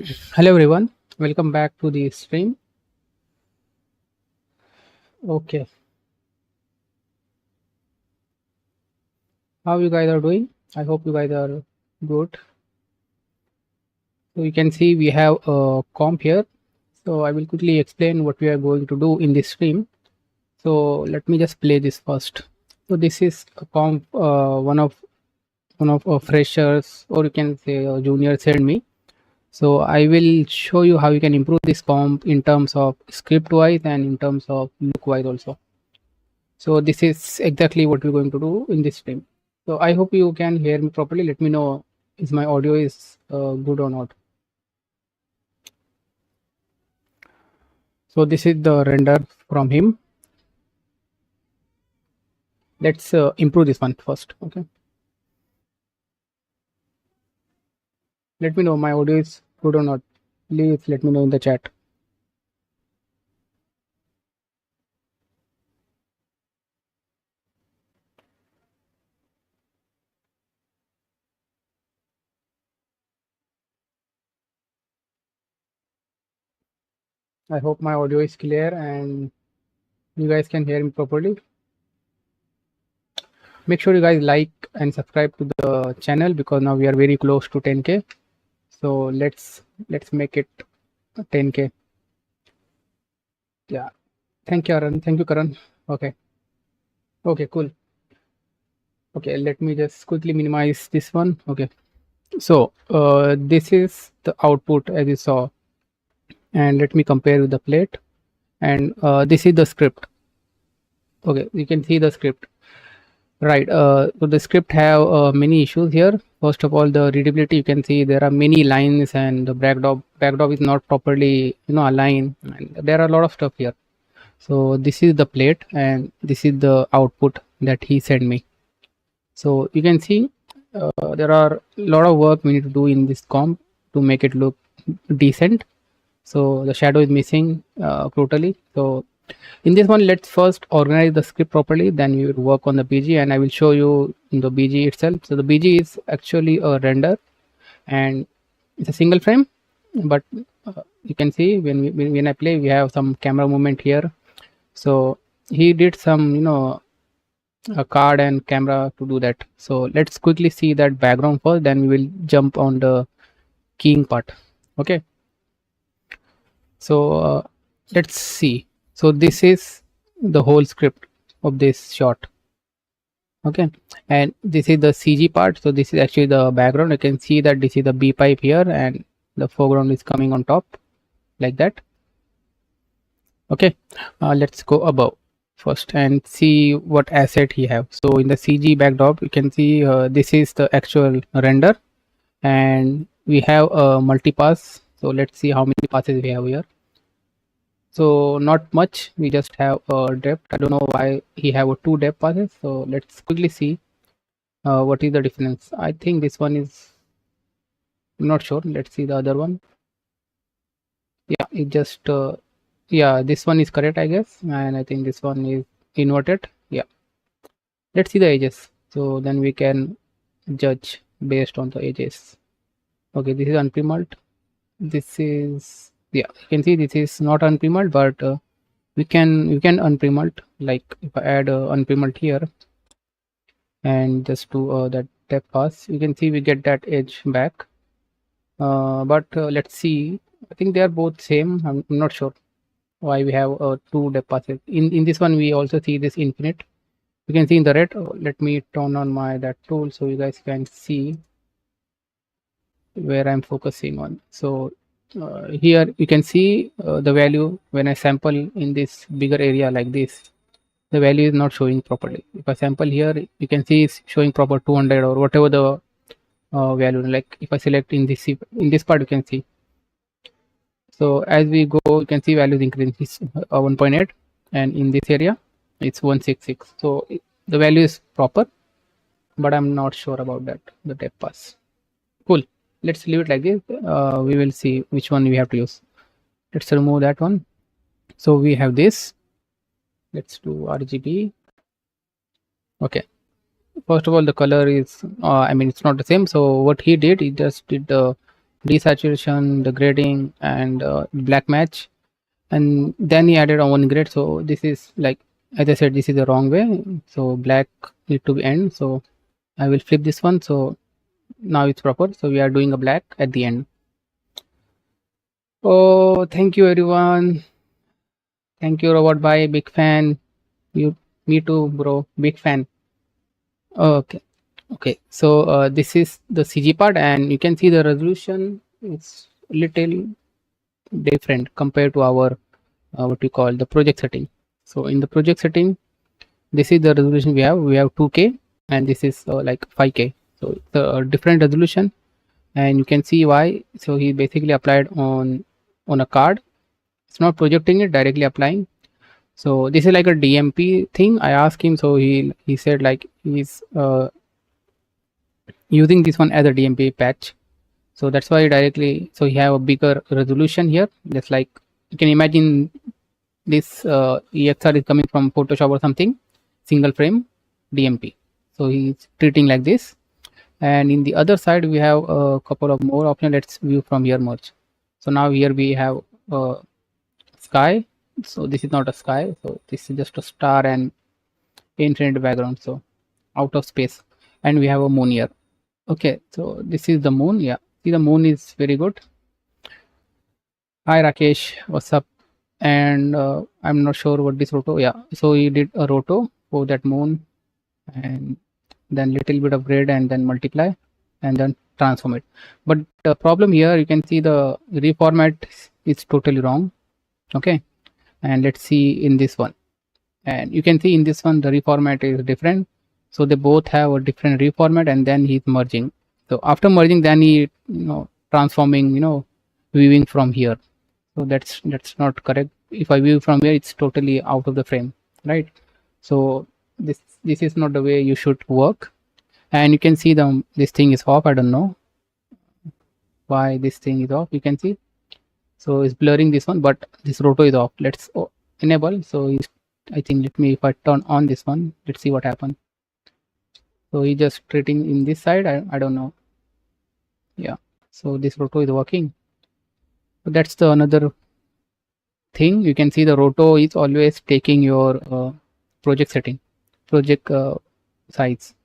Hello everyone, welcome back to the stream. Okay, how you guys are doing? I hope you guys are good. So you can see we have a comp here. So I will quickly explain what we are going to do in this stream. So let me just play this first. So this is a comp one of freshers, or you can say a junior, sent me. So I will show you how you can improve this comp in terms of script wise and in terms of look wise also. So this is exactly what we're going to do in this stream. So I hope you can hear me properly. Let me know is my audio is good or not. So this is the render from him. Let's improve this one first. Okay. Let me know my audio is good or not. Please let me know in the chat. I hope my audio is clear and you guys can hear me properly. Make sure you guys like and subscribe to the channel because now we are very close to 10k. So let's make it 10k. Yeah. Thank you, Karan. Thank you, Karan. Okay. Okay, cool. Okay, let me just quickly minimize this one. Okay. So this is the output as you saw. And let me compare with the plate. And this is the script. Okay, you can see the script. Right. So the script have many issues here. First of all, the readability, you can see there are many lines and the backdrop is not properly aligned. And there are a lot of stuff here. So this is the plate and this is the output that he sent me. So you can see there are a lot of work we need to do in this comp to make it look decent. So the shadow is missing totally. So in this one, let's first organize the script properly, then we will work on the BG and I will show you in the BG itself. So the BG is actually a render and it's a single frame, but you can see when I play, we have some camera movement here. So he did some a card and camera to do that. So let's quickly see that background first, then we will jump on the keying part. Okay. So let's see. So this is the whole script of this shot. Okay, and this is the CG part. So this is actually the background. You can see that this is the B pipe here and the foreground is coming on top like that. Okay, let's go above first and see what asset he have. So in the CG backdrop, you can see this is the actual render and we have a multi-pass. So let's see how many passes we have here. So not much, we just have a depth. I don't know why he have a 2 depth passes. So let's quickly see what is the difference. I think this one is, I'm not sure. Let's see the other one. Yeah, it just yeah, this one is correct, I guess, and I think this one is inverted. Yeah, let's see the edges, so then we can judge based on the edges. Okay, this is unprimed. This is, yeah, you can see this is not unprimed, but we can unprimed. Like if I add unprimed here and just do that depth pass, you can see we get that edge back. But let's see, I think they are both same. I'm not sure why we have 2 depth passes. In this one we also see this infinite. You can see in the red. Let me turn on my that tool so you guys can see where I'm focusing on. So here you can see the value when I sample in this bigger area like this, the value is not showing properly. If I sample here, you can see it's showing proper 200 or whatever the value. Like if I select in this part, you can see. So as we go, you can see values increase 1.8 and in this area it's 166. So the value is proper, but I'm not sure about that, the depth pass. Cool, let's leave it like this. We will see which one we have to use. Let's remove that one. So we have this, let's do RGB. Okay, first of all the color is I mean it's not the same. So what he did, he just did desaturation, the grading, and black match, and then he added a one grade. So this is like, as I said, this is the wrong way. So black need to be end. So I will flip this one. So now it's proper. So we are doing a black at the end. Oh, thank you everyone. Thank you, Robot Bye. Big fan. You, me too, bro. Big fan. Okay. Okay. So this is the CG part, and you can see the resolution is little different compared to our what we call the project setting. So in the project setting, this is the resolution we have. We have 2K, and this is like 5K. So the different resolution, and you can see why. So he basically applied on a card. It's not projecting it, directly applying. So this is like a DMP thing. I asked him, so he said like he's using this one as a DMP patch. So that's why directly, so you have a bigger resolution here. Just like you can imagine, this EXR is coming from Photoshop or something, single frame DMP. So he's treating like this. And in the other side, we have a couple of more options. Let's view from here merge. So now here we have sky. So this is not a sky. So this is just a star and infinite background. So out of space. And we have a moon here. Okay, so this is the moon. Yeah, see, the moon is very good. Hi Rakesh, what's up? And I'm not sure what this roto. Yeah, so he did a roto for that moon, and then little bit of grade, and then multiply, and then transform it. But the problem here, you can see the reformat is totally wrong. Okay, and let's see in this one, and you can see in this one the reformat is different. So they both have a different reformat, and then he's merging. So after merging, then he transforming, viewing from here. So that's not correct. If I view from here, it's totally out of the frame, right? So this is not the way you should work. And you can see this thing is off. I don't know why this thing is off. You can see, so it's blurring this one, but this roto is off. Let's enable. So I think, if I turn on this one, let's see what happens. So he just treating in this side. I don't know. Yeah, so this roto is working. So that's the another thing. You can see the roto is always taking your project setting, project size.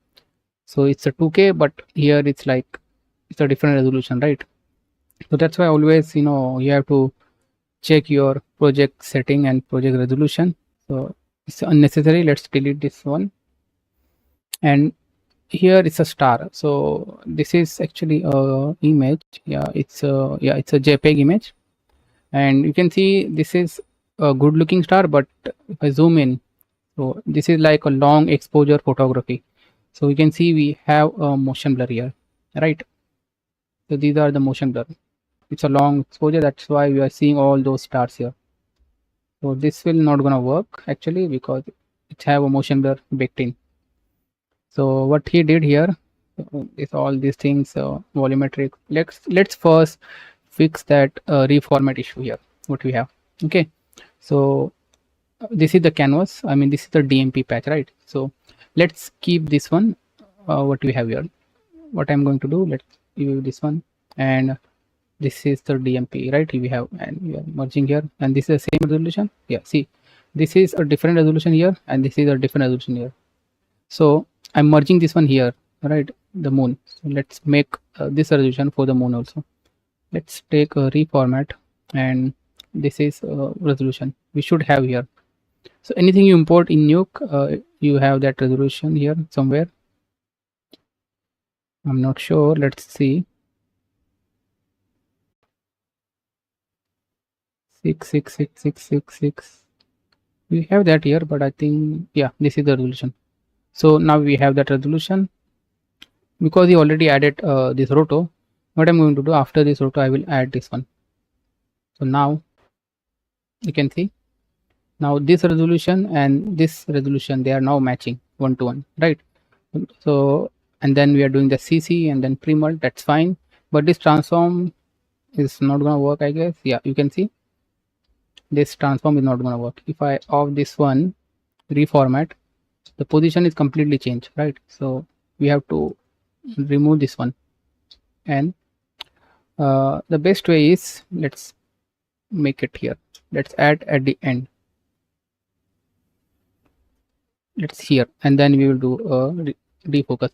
So it's a 2K, but here it's like it's a different resolution, right? So that's why always you have to check your project setting and project resolution. So it's unnecessary. Let's delete this one. And here it's a star. So this is actually a image. Yeah, it's a JPEG image, and you can see this is a good looking star. But if I zoom in, so this is like a long exposure photography. So you can see we have a motion blur here, right? So these are the motion blur. It's a long exposure. That's why we are seeing all those stars here. So this will not gonna work actually, because it have a motion blur baked in. So what he did here is all these things volumetric. Let's first fix that reformat issue here, what we have. Okay, so this is the canvas. I mean, this is the DMP patch, right? So let's keep this one what we have here. What I'm going to do, let's view this one, and this is the DMP, right? We have, and we are merging here, and this is the same resolution. Yeah, see, this is a different resolution here, and this is a different resolution here. So I'm merging this one here, right? The moon. So let's make this resolution for the moon also. Let's take a reformat, and this is resolution we should have here. So anything you import in Nuke, you have that resolution here somewhere. I'm not sure. Let's see. 6666666. We have that here, but I think, yeah, this is the resolution. So now we have that resolution. Because he already added this roto, what I'm going to do after this roto, I will add this one. So now you can see, now this resolution and this resolution, they are now matching 1:1, right? So, and then we are doing the CC and then pre-mult, that's fine. But this transform is not gonna work, I guess. Yeah, you can see this transform is not gonna work. If I off this one, reformat, the position is completely changed, right? So we have to remove this one and The best way is, let's make it here. Let's add at the end. Let's here, and then we will do a defocus.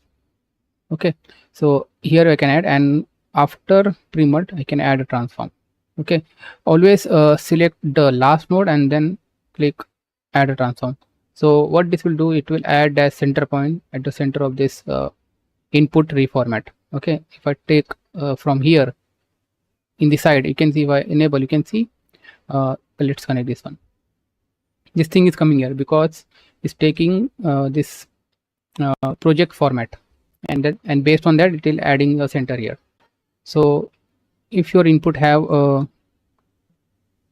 Okay, so here I can add, and after pre-mud I can add a transform. Okay, always select the last node and then click add a transform. So what this will do, it will add a center point at the center of this input reformat. Okay, if I take from here in the side, you can see, if I enable, you can see, let's connect this one. This thing is coming here because it's taking this project format, and based on that it will adding a center here. So if your input have a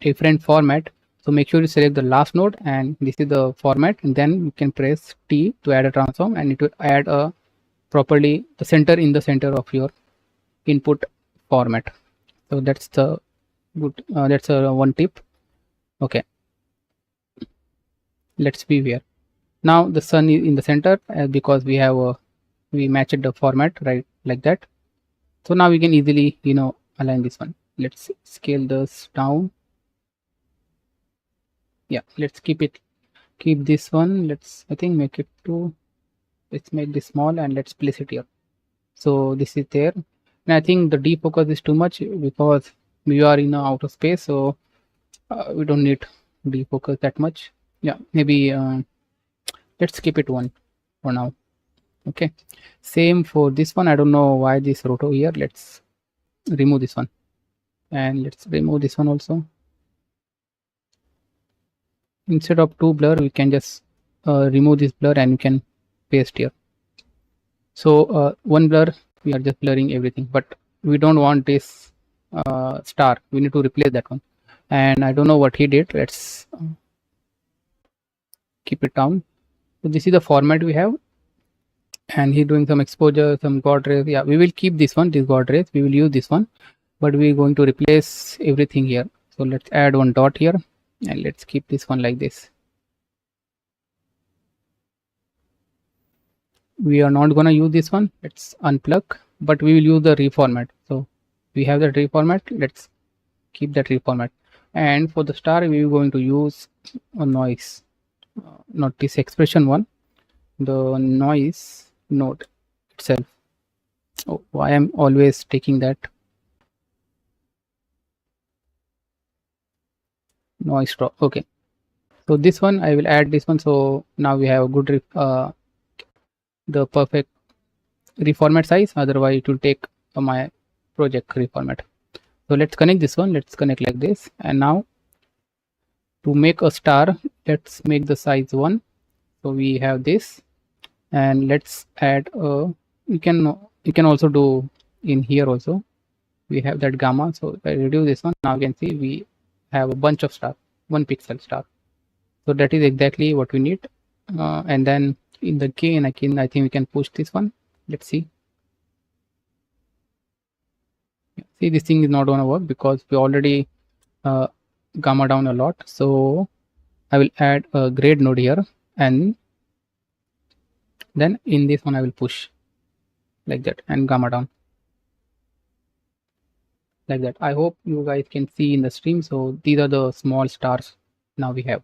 different format, so make sure you select the last node, and this is the format, and then you can press T to add a transform, and it will add a properly the center in the center of your input format. So that's the good, that's one tip. Okay, let's view here. Now the sun is in the center because we have we matched the format right like that. So now we can easily, you know, align this one. Let's scale this down. Yeah, let's keep this one. Let's, I think, make it to, let's make this small, and let's place it here. So this is there, and I think the defocus is too much because we are in outer space, so we don't need defocus that much. Yeah, maybe let's keep it 1 for now. Okay, same for this one. I don't know why this roto here. Let's remove this one, and let's remove this one also. Instead of 2 blur, we can just remove this blur and you can paste here. So 1 blur, we are just blurring everything, but we don't want this star. We need to replace that one, and I don't know what he did. Let's keep it down. So this is the format we have, and he doing some exposure, some God rays. Yeah, we will keep this one, this God rays. We will use this one, but we're going to replace everything here. So let's add 1 dot here, and let's keep this one like this. We are not going to use this one. Let's unplug, but we will use the reformat. So we have that reformat. Let's keep that reformat. And for the star, we are going to use a noise, not this expression one, the noise node itself. Oh, why I'm always taking that noise drop. Okay, so this one I will add this one. So now we have a good the perfect reformat size, otherwise it will take my project reformat. So let's connect this one. Let's connect like this, and now to make a star, let's make the size 1. So we have this, and let's add a, you can also do in here also. We have that gamma. So if I reduce this one, now you can see we have a bunch of star, 1 pixel star. So that is exactly what we need. And then in the gain, I think we can push this one. Let's see. See, this thing is not going to work because we already gamma down a lot. So I will add a grade node here, and then in this one I will push like that and gamma down like that. I hope you guys can see in the stream. So these are the small stars now we have.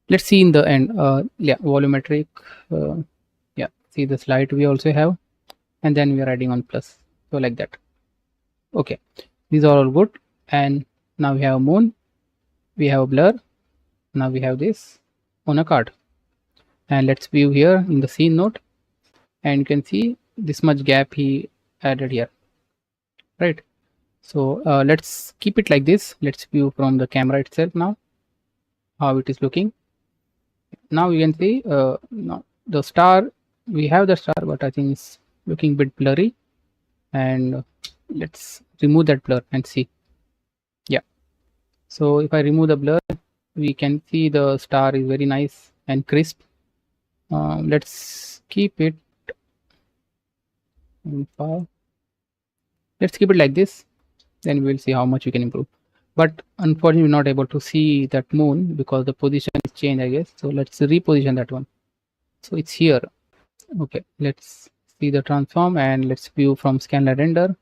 Let's see in the end. Yeah, volumetric. Yeah, see the slide we also have, and then we are adding on plus. So like that. Okay, these are all good. And now we have a moon, we have a blur, now we have this on a card. And let's view here in the scene node, and you can see this much gap he added here, right? So let's keep it like this. Let's view from the camera itself now how it is looking. Now you can see now the star, we have the star, but I think it's looking a bit blurry. And let's remove that blur and see. Yeah, so if I remove the blur, we can see the star is very nice and crisp. Let's keep it, let's keep it like this, then we will see how much we can improve. But unfortunately we're not able to see that moon because the position is changed, I guess. So let's reposition that one. So it's here. Okay, let's see the transform, and let's view from scanline render.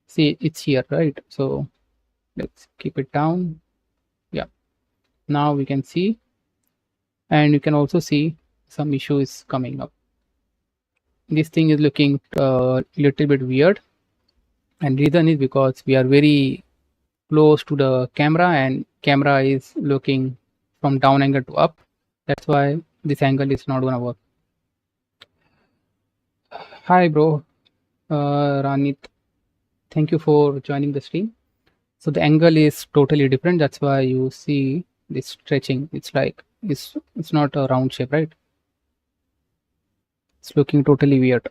See, it's here, right? So let's keep it down. Yeah, now we can see, and you can also see some issue is coming up. This thing is looking little bit weird, and reason is because we are very close to the camera, and camera is looking from down angle to up. That's why this angle is not gonna work. Hi bro, Ranit, thank you for joining the stream. So the angle is totally different, that's why you see this stretching. It's like it's not a round shape, right? It's looking totally weird.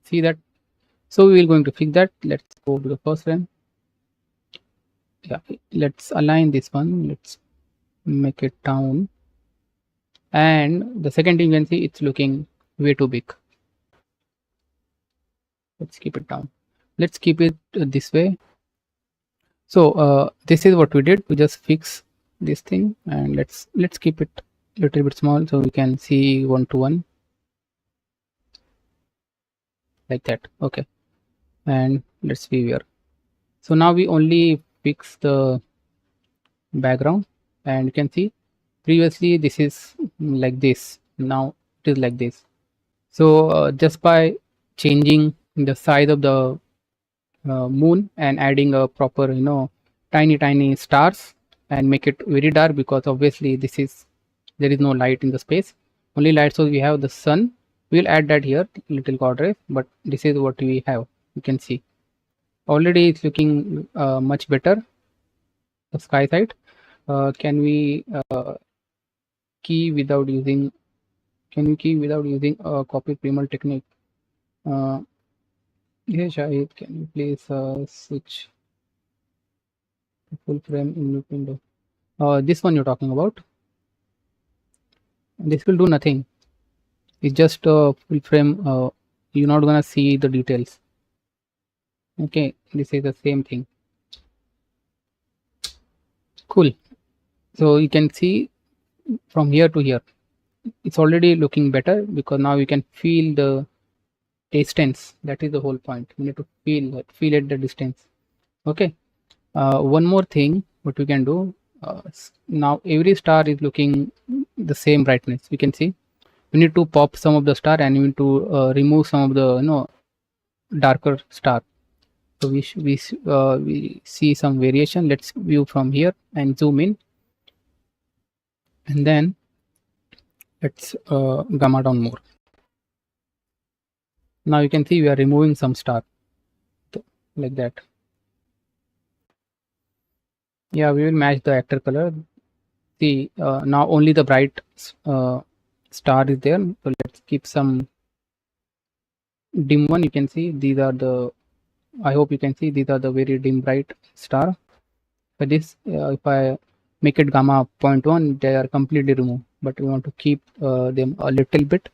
See that? So we will going to fix that. Let's go to the first frame. Yeah, let's align this one. Let's make it down. And the second thing you can see, it's looking way too big. Let's keep it down. Let's keep it this way. So this is what we did. We just fix this thing, and let's keep it a little bit small so we can see 1:1 like that. Okay, and let's view here. So now we only fix the background, and you can see previously this is like this, now it is like this. So just by changing the size of the moon and adding a proper tiny stars and make it very dark, because obviously there is no light in the space, only light source we have the sun. We'll add that here, little quadrant, but this is what we have. You can see already it's looking much better, the sky side. Can we key without using a copy primal technique? Yeah, Shahid, can you please switch to full frame in window? This one you're talking about. This will do nothing. It's just a full frame. You're not gonna see the details. Okay, this is the same thing. Cool. So you can see from here to here, it's already looking better, because now you can feel the distance. That is the whole point. You need to feel at the distance. Okay. One more thing what we can do, now every star is looking the same brightness. We can see we need to pop some of the star, and we need to remove some of the darker star. So we see some variation. Let's view from here and zoom in, and then let's gamma down more. Now you can see we are removing some star like that. Yeah, we will match the actor color. See, now only the bright star is there. So let's keep some dim one. You can see these are the, I hope you can see these are the very dim bright star. For this, if I make it gamma 0.1, they are completely removed, but we want to keep them a little bit.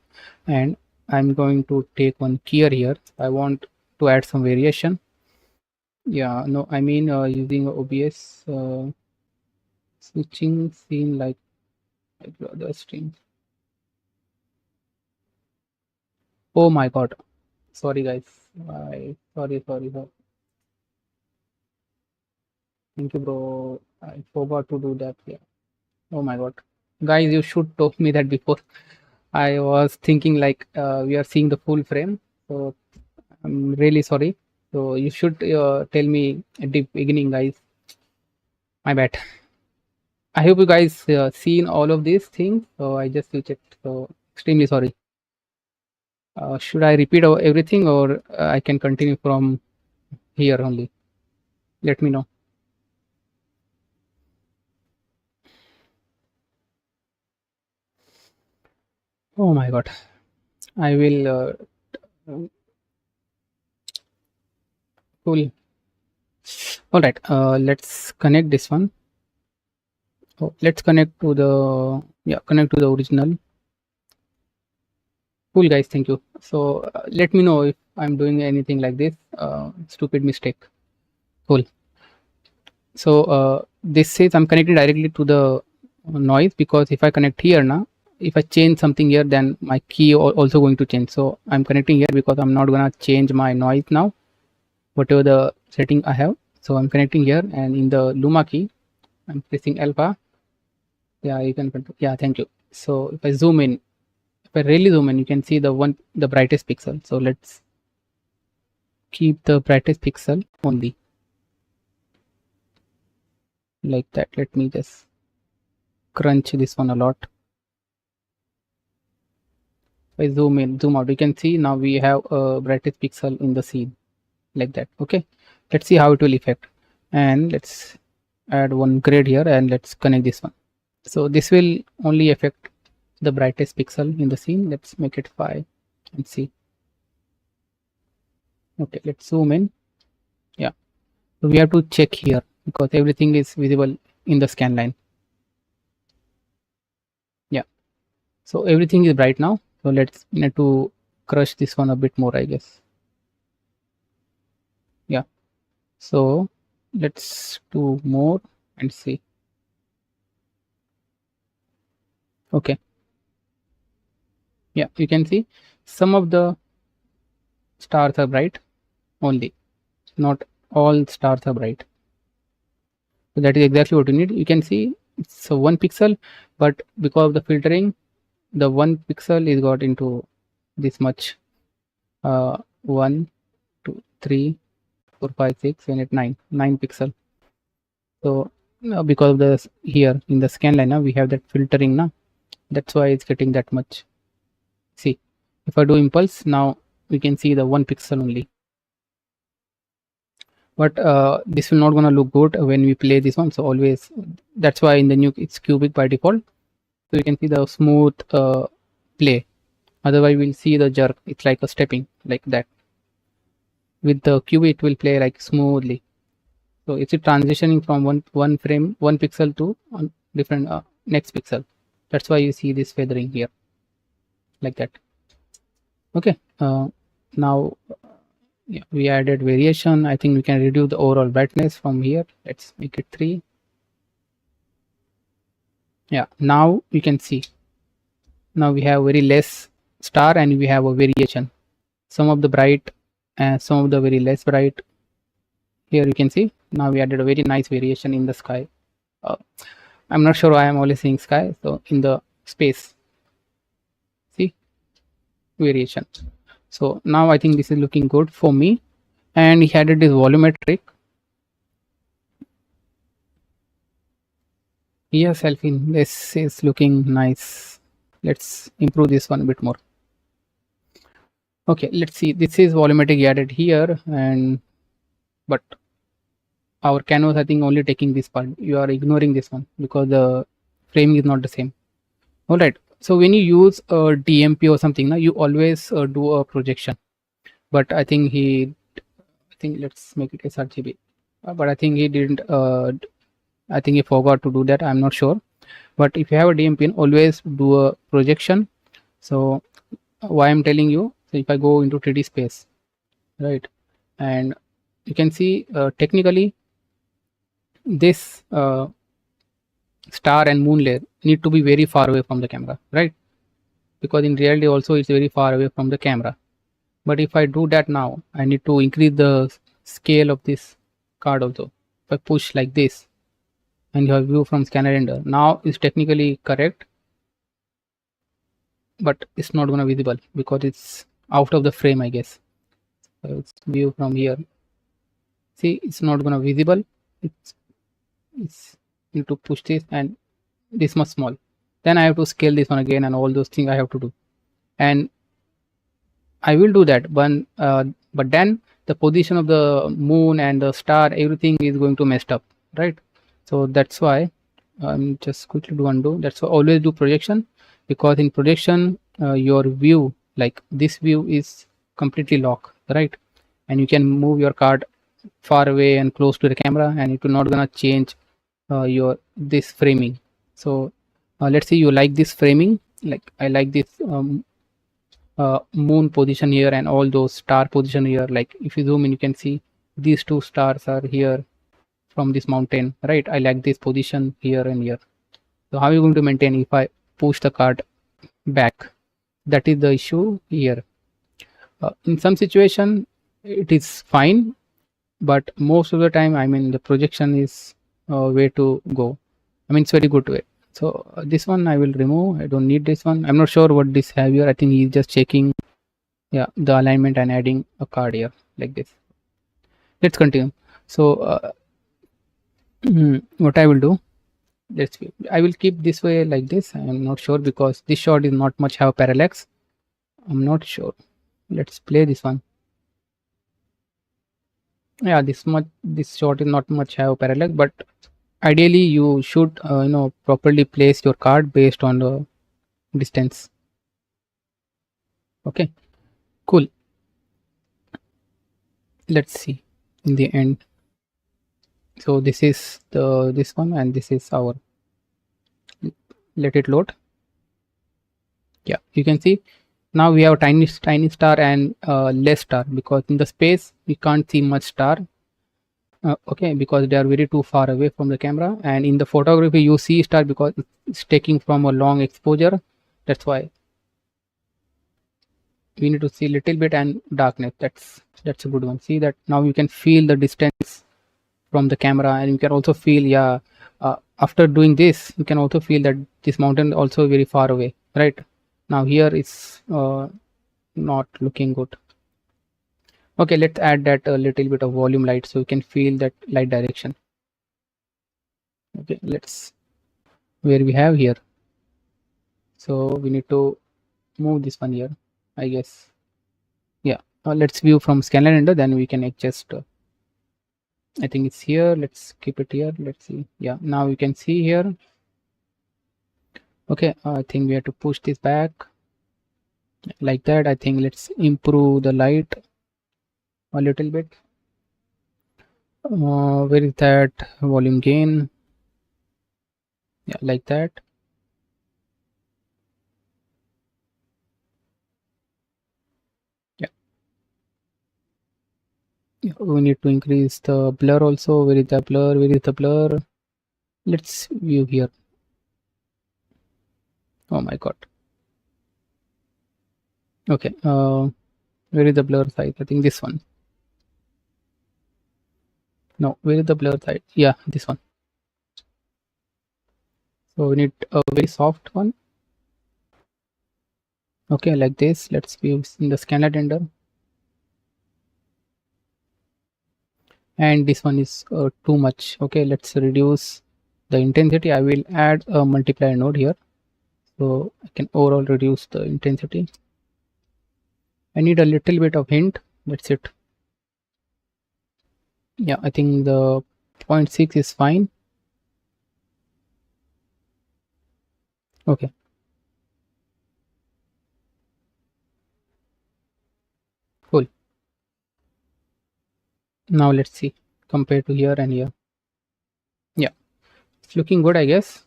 And I'm going to take one keyer here. I want to add some variation. Yeah, no, I mean using OBS switching scene like the other stream. Oh my god, sorry guys, sorry. Thank you bro, I forgot to do that. Yeah, oh my god guys, you should told me that before. I was thinking like we are seeing the full frame, so I'm really sorry. So you should tell me at the beginning, guys. My bad. I hope you guys seen all of these things. So I just switched it. So extremely sorry. Should I repeat everything, or I can continue from here only? Let me know. Oh my god. I will cool. All right, let's connect this one. Oh, let's connect to the original. Cool guys, thank you. So let me know if I'm doing anything like this stupid mistake. Cool. So this says I'm connected directly to the noise, because if I connect here now, if I change something here, then my key also going to change. So I'm connecting here because I'm not gonna change my noise now. Whatever the setting I have. So I'm connecting here, and in the Luma key I'm pressing alpha. Yeah, you can control. Yeah, thank you. So if I zoom in, if I really zoom in, you can see the brightest pixel. So let's keep the brightest pixel only, like that. Let me just crunch this one a lot. If I zoom in, zoom out, you can see now we have a brightest pixel in the scene, like that. Okay, let's see how it will affect, and let's add one grid here, and let's connect this one. So this will only affect the brightest pixel in the scene. Let's make it 5 and see. Okay, let's zoom in. Yeah, so we have to check here because everything is visible in the scan line. Yeah, so everything is bright now. So let's need to crush this one a bit more, I guess. Yeah, so let's do more and see. Okay, yeah, you can see some of the stars are bright only, not all stars are bright. So that is exactly what you need. You can see it's 1 pixel, but because of the filtering, the 1 pixel is got into this much. 1 2 3 4 5 6 7 8 9 pixel. So because of the here in the scan line, we have that filtering now. That's why it's getting that much. See, if I do impulse now, we can see the 1 pixel only. But this will not gonna look good when we play this one. So always, that's why in the Nuke it's cubic by default. So you can see the smooth play. Otherwise we'll see the jerk. It's like a stepping, like that. With the cube it will play like smoothly. So it's transitioning from one frame, 1 pixel to different next pixel. That's why you see this feathering here, like that. Okay, now yeah, we added variation. I think we can reduce the overall brightness from here. Let's make it 3. Yeah, now you can see, now we have very less star and we have a variation, some of the bright and some of the very less bright. Here you can see now we added a very nice variation in the sky. I'm not sure why I'm always saying sky. So in the space, see, variation. So now I think this is looking good for me. And he added this volumetric. Yes, Elfin, this is looking nice. Let's improve this one a bit more. Okay, let's see. This is volumetric added here, and but our canvas, I think, only taking this part. You are ignoring this one because the framing is not the same. All right. So when you use a DMP or something, now you always do a projection. But I think let's make it sRGB. But I think he didn't. I think he forgot to do that. I'm not sure. But if you have a DMP, always do a projection. So why I'm telling you, so if I go into 3D space, right, and you can see technically this star and moon layer need to be very far away from the camera, right? Because in reality also it's very far away from the camera. But if I do that now, I need to increase the scale of this card also. If I push like this, and you have view from scanner render, now it's technically correct, but it's not gonna visible because it's out of the frame, I guess. So it's view from here. See, it's not gonna visible. It's need to push this and this much small. Then I have to scale this one again and all those things I have to do. And I will do that, but then the position of the moon and the star, everything is going to messed up, right? So that's why I'm just quickly do undo. That's why always do projection, because in projection your view, like this view, is completely locked, right? And you can move your card far away and close to the camera, and it will not gonna change your this framing. So let's say you like this framing, like I like this moon position here and all those star position here. Like if you zoom in, you can see these 2 stars are here from this mountain, right? I like this position here and here. So how are you going to maintain if I push the card back? That is the issue here. In some situation it is fine, but most of the time, I mean, the projection is way to go. I mean, it's very good way. So this one I will remove. I don't need this one. I'm not sure what this have here. I think he's just checking, yeah, the alignment and adding a card here like this. Let's continue. So what I will do, I will keep this way like this. I'm not sure because this shot is not much have parallax. I'm not sure. Let's play this one. Yeah, this shot is not much have parallax, but ideally you should properly place your card based on the distance. Okay, cool. Let's see in the end. So this is this one, and this is our, let it load. Yeah, you can see now we have tiny star and less star, because in the space we can't see much star. Okay, because they are very too far away from the camera, and in the photography you see star because it's taking from a long exposure. That's why we need to see little bit, and darkness, that's a good one. See that now you can feel the distance from the camera, and you can also feel, yeah, after doing this you can also feel that this mountain also very far away, right? Now here it's not looking good. Okay, let's add that a little bit of volume light so you can feel that light direction. Okay, let's, where we have here, so we need to move this one here, I guess. Yeah, let's view from scanline render, then we can adjust. I think it's here. Let's keep it here. Let's see. Yeah, now you can see here. Okay, I think we have to push this back like that. I think let's improve the light a little bit. Where is that volume gain? Yeah, like that. Yeah. Yeah, we need to increase the blur also. Where is the blur? Where is the blur? Let's view here. Oh my god. Okay, where is the blur size? I think this one. No, where is the blur side? Yeah, this one. So we need a very soft one. Okay, like this. Let's view in the scanline render. And this one is too much. Okay, let's reduce the intensity. I will add a multiplier node here, so I can overall reduce the intensity. I need a little bit of hint. That's it. Yeah, I think the 0.6 is fine. Okay. Cool. Now let's see compared to here and here. Yeah, it's looking good, I guess.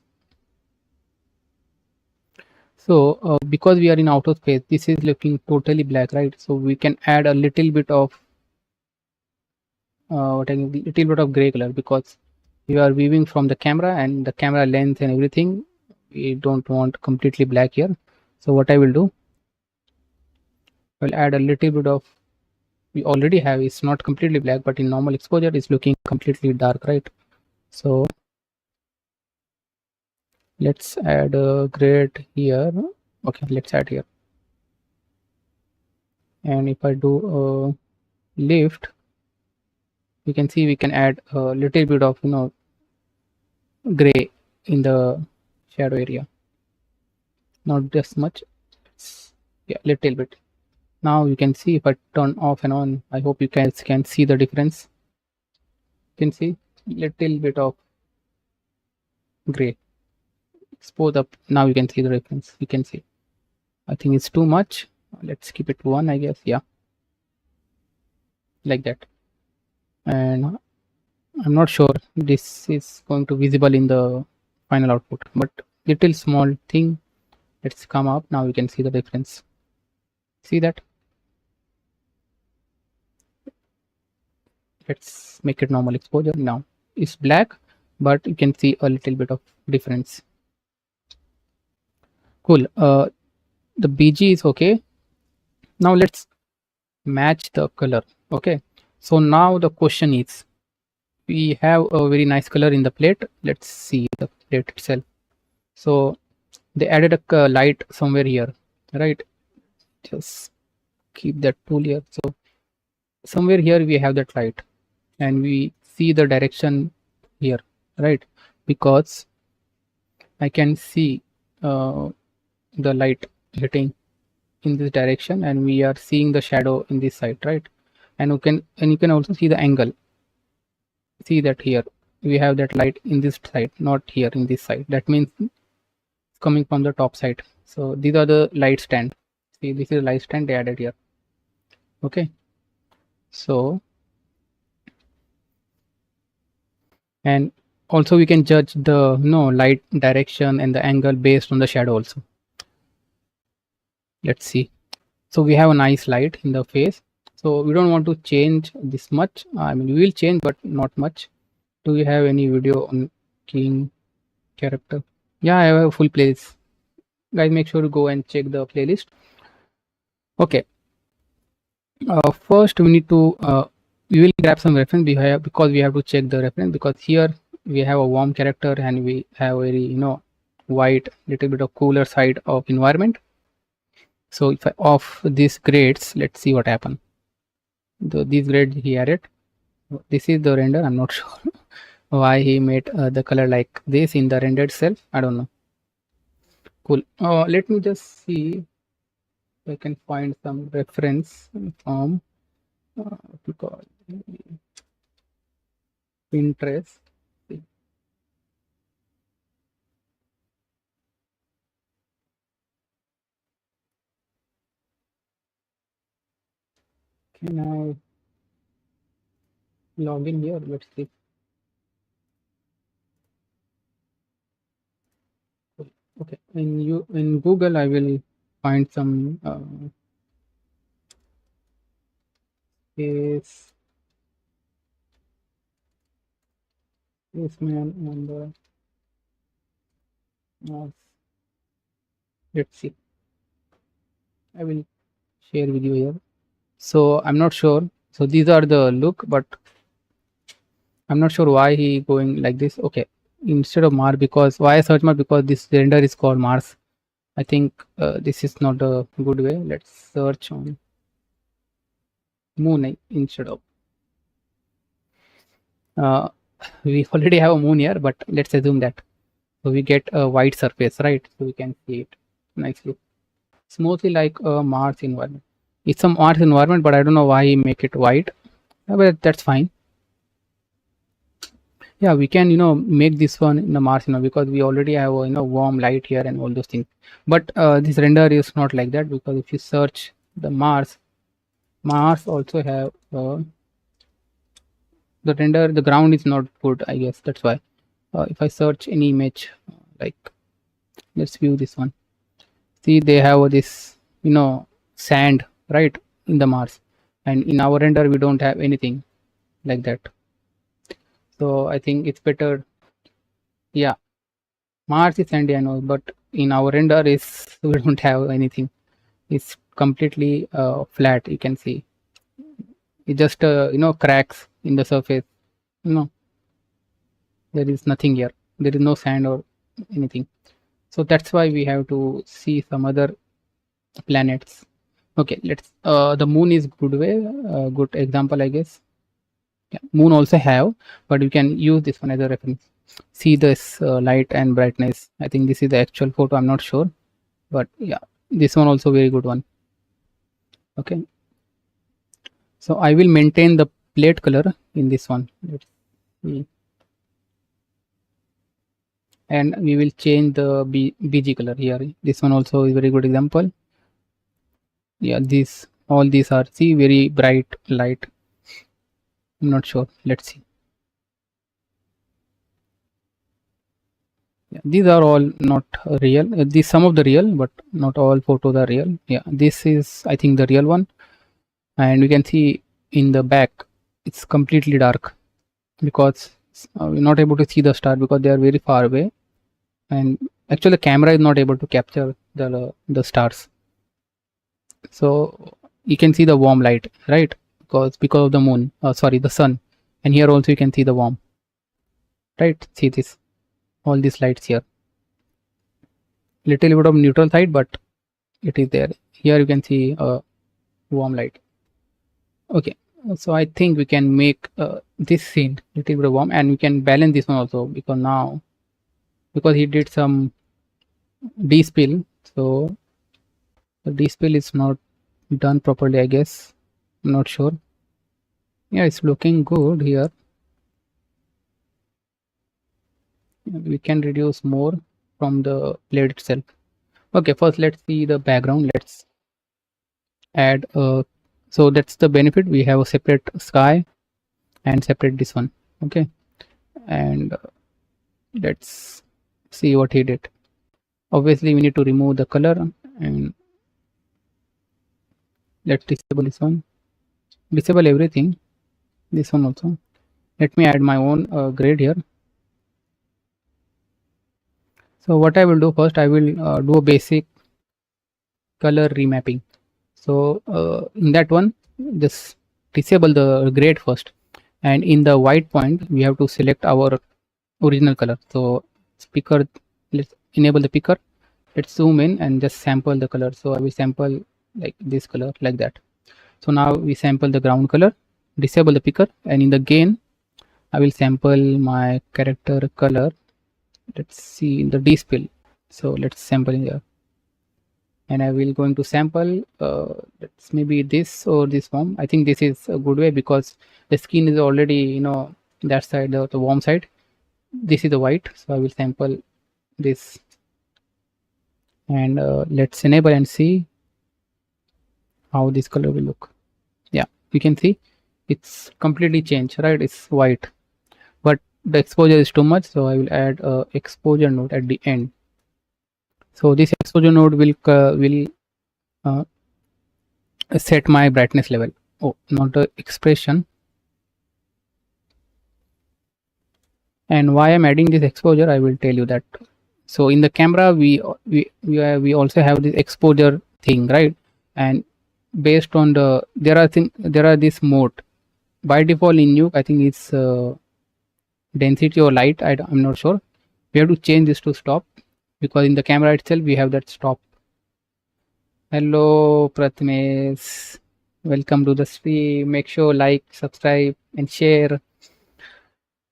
So because we are in outer space, this is looking totally black, right? So we can add a little bit of little bit of gray color, because we are viewing from the camera and the camera lens and everything. We don't want completely black here. So what I will do, I'll add a little bit of, we already have, it's not completely black, but in normal exposure it's looking completely dark, right? So let's add a grade here. Okay, let's add here. And if I do a lift, you can see we can add a little bit of gray in the shadow area. Not just much, yeah, little bit. Now you can see if I turn off and on, I hope you guys can see the difference. You can see little bit of gray. Expose up. Now you can see the difference. You can see. I think it's too much. Let's keep it to 1, I guess. Yeah, like that. And I'm not sure this is going to visible in the final output, but little small thing. Let's come up. Now you can see the difference. See that? Let's make it normal exposure. Now it's black, but you can see a little bit of difference. Cool. The BG is okay. Now let's match the color. Okay, So now the question is, we have a very nice color in the plate. Let's see the plate itself. So they added a light somewhere here, right? Just keep that tool here. So somewhere here we have that light, and we see the direction here, right? Because I can see the light hitting in this direction, and we are seeing the shadow in this side, right? And you can also see the angle. See that here we have that light in this side, not here in this side. That means it's coming from the top side. So these are the light stand. See, this is a light stand they added here. Okay, so and also we can judge the light direction and the angle based on the shadow also. Let's see. So we have a nice light in the face, so we don't want to change this much. I mean, we will change, but not much. Do you have any video on keying character? Yeah, I have a full playlist, guys. Make sure to go and check the playlist. Okay, first we need to we will grab some reference because we have to check the reference, because here we have a warm character and we have very white, little bit of cooler side of environment. So if I off these grades, let's see what happened. These grades he added. This is the render. I'm not sure why he made the color like this in the render itself. I don't know. Cool. Let me just see if I can find some reference from because Pinterest. Can I log in here? Let's see. Okay, in Google I will find some space man on the Mars. Let's see. I will share with you here. So I'm not sure. So these are the look, but I'm not sure why he going like this. Okay, instead of Mars, because why I search Mars, because this render is called Mars. I think this is not a good way. Let's search on moon instead of we already have a moon here, but let's assume that. So we get a white surface, right? So we can see it nicely. It's mostly like a Mars environment. It's a Mars environment, but I don't know why he make it white. But that's fine. Yeah, we can make this one in a Mars because we already have a warm light here and all those things. But this render is not like that, because if you search the Mars also have the render, the ground is not good, I guess. That's why if I search any image, like let's view this one. See, they have this sand right in the Mars, and in our render we don't have anything like that. So I think it's better. Yeah, Mars is sandy, I know, but in our render is we don't have anything. It's completely flat. You can see it just cracks in the surface. There is nothing here. There is no sand or anything. So that's why we have to see some other planets. Okay, let's the moon is good way, good example, I guess. Yeah, moon also have, but you can use this one as a reference. See this light and brightness. I think this is the actual photo, I'm not sure, but yeah, this one also very good one. Okay, so I will maintain the plate color in this one. Let's see. And we will change the BG color here. This one also is very good example. Yeah, all these are, see, very bright light. I'm not sure. Let's see. Yeah, these are all not real. These some of the real, but not all photos are real. Yeah, this is, I think, the real one. And we can see in the back it's completely dark, because we're not able to see the star because they are very far away, and actually the camera is not able to capture the stars. So you can see the warm light, right? because of the moon, sorry, the sun. And here also you can see the warm, right? See this, all these lights here, little bit of neutral side, but it is there. Here you can see a warm light. Okay, so I think we can make this scene little bit warm, and we can balance this one also, because now, because he did some despill, so the despill is not done properly, I guess. I'm not sure. Yeah, it's looking good here. We can reduce more from the blade itself. Okay, first let's see the background. Let's add so that's the benefit, we have a separate sky and separate this one. Okay, and let's see what he did. Obviously we need to remove the color, and let's disable this one, disable everything, this one also. Let me add my own grade here. So what I will do first, I will do a basic color remapping. So in that one, just disable the grade first, and in the white point we have to select our original color. So picker, let's enable the picker, let's zoom in and just sample the color. So I will sample like this color, like that. So now we sample the ground color, disable the picker, and in the gain I will sample my character color. Let's see in the despill, so let's sample in here, and I will going to sample let's maybe this or this form. I think this is a good way, because the skin is already, you know, that side, the warm side. This is the white, so I will sample this, and let's enable and see how this color will look. Yeah, you can see it's completely changed, right? It's white, but the exposure is too much, so I will add a exposure node at the end. So this exposure node will set my brightness level. Oh, not the expression. And why I'm adding this exposure, I will tell you that. So in the camera we also have this exposure thing, right? And based on the there are this mode by default in Nuke. I think it's density or light, I'm not sure. We have to change this to stop, because in the camera itself we have that stop. Hello Prathamesh, welcome to the stream. Make sure like, subscribe and share.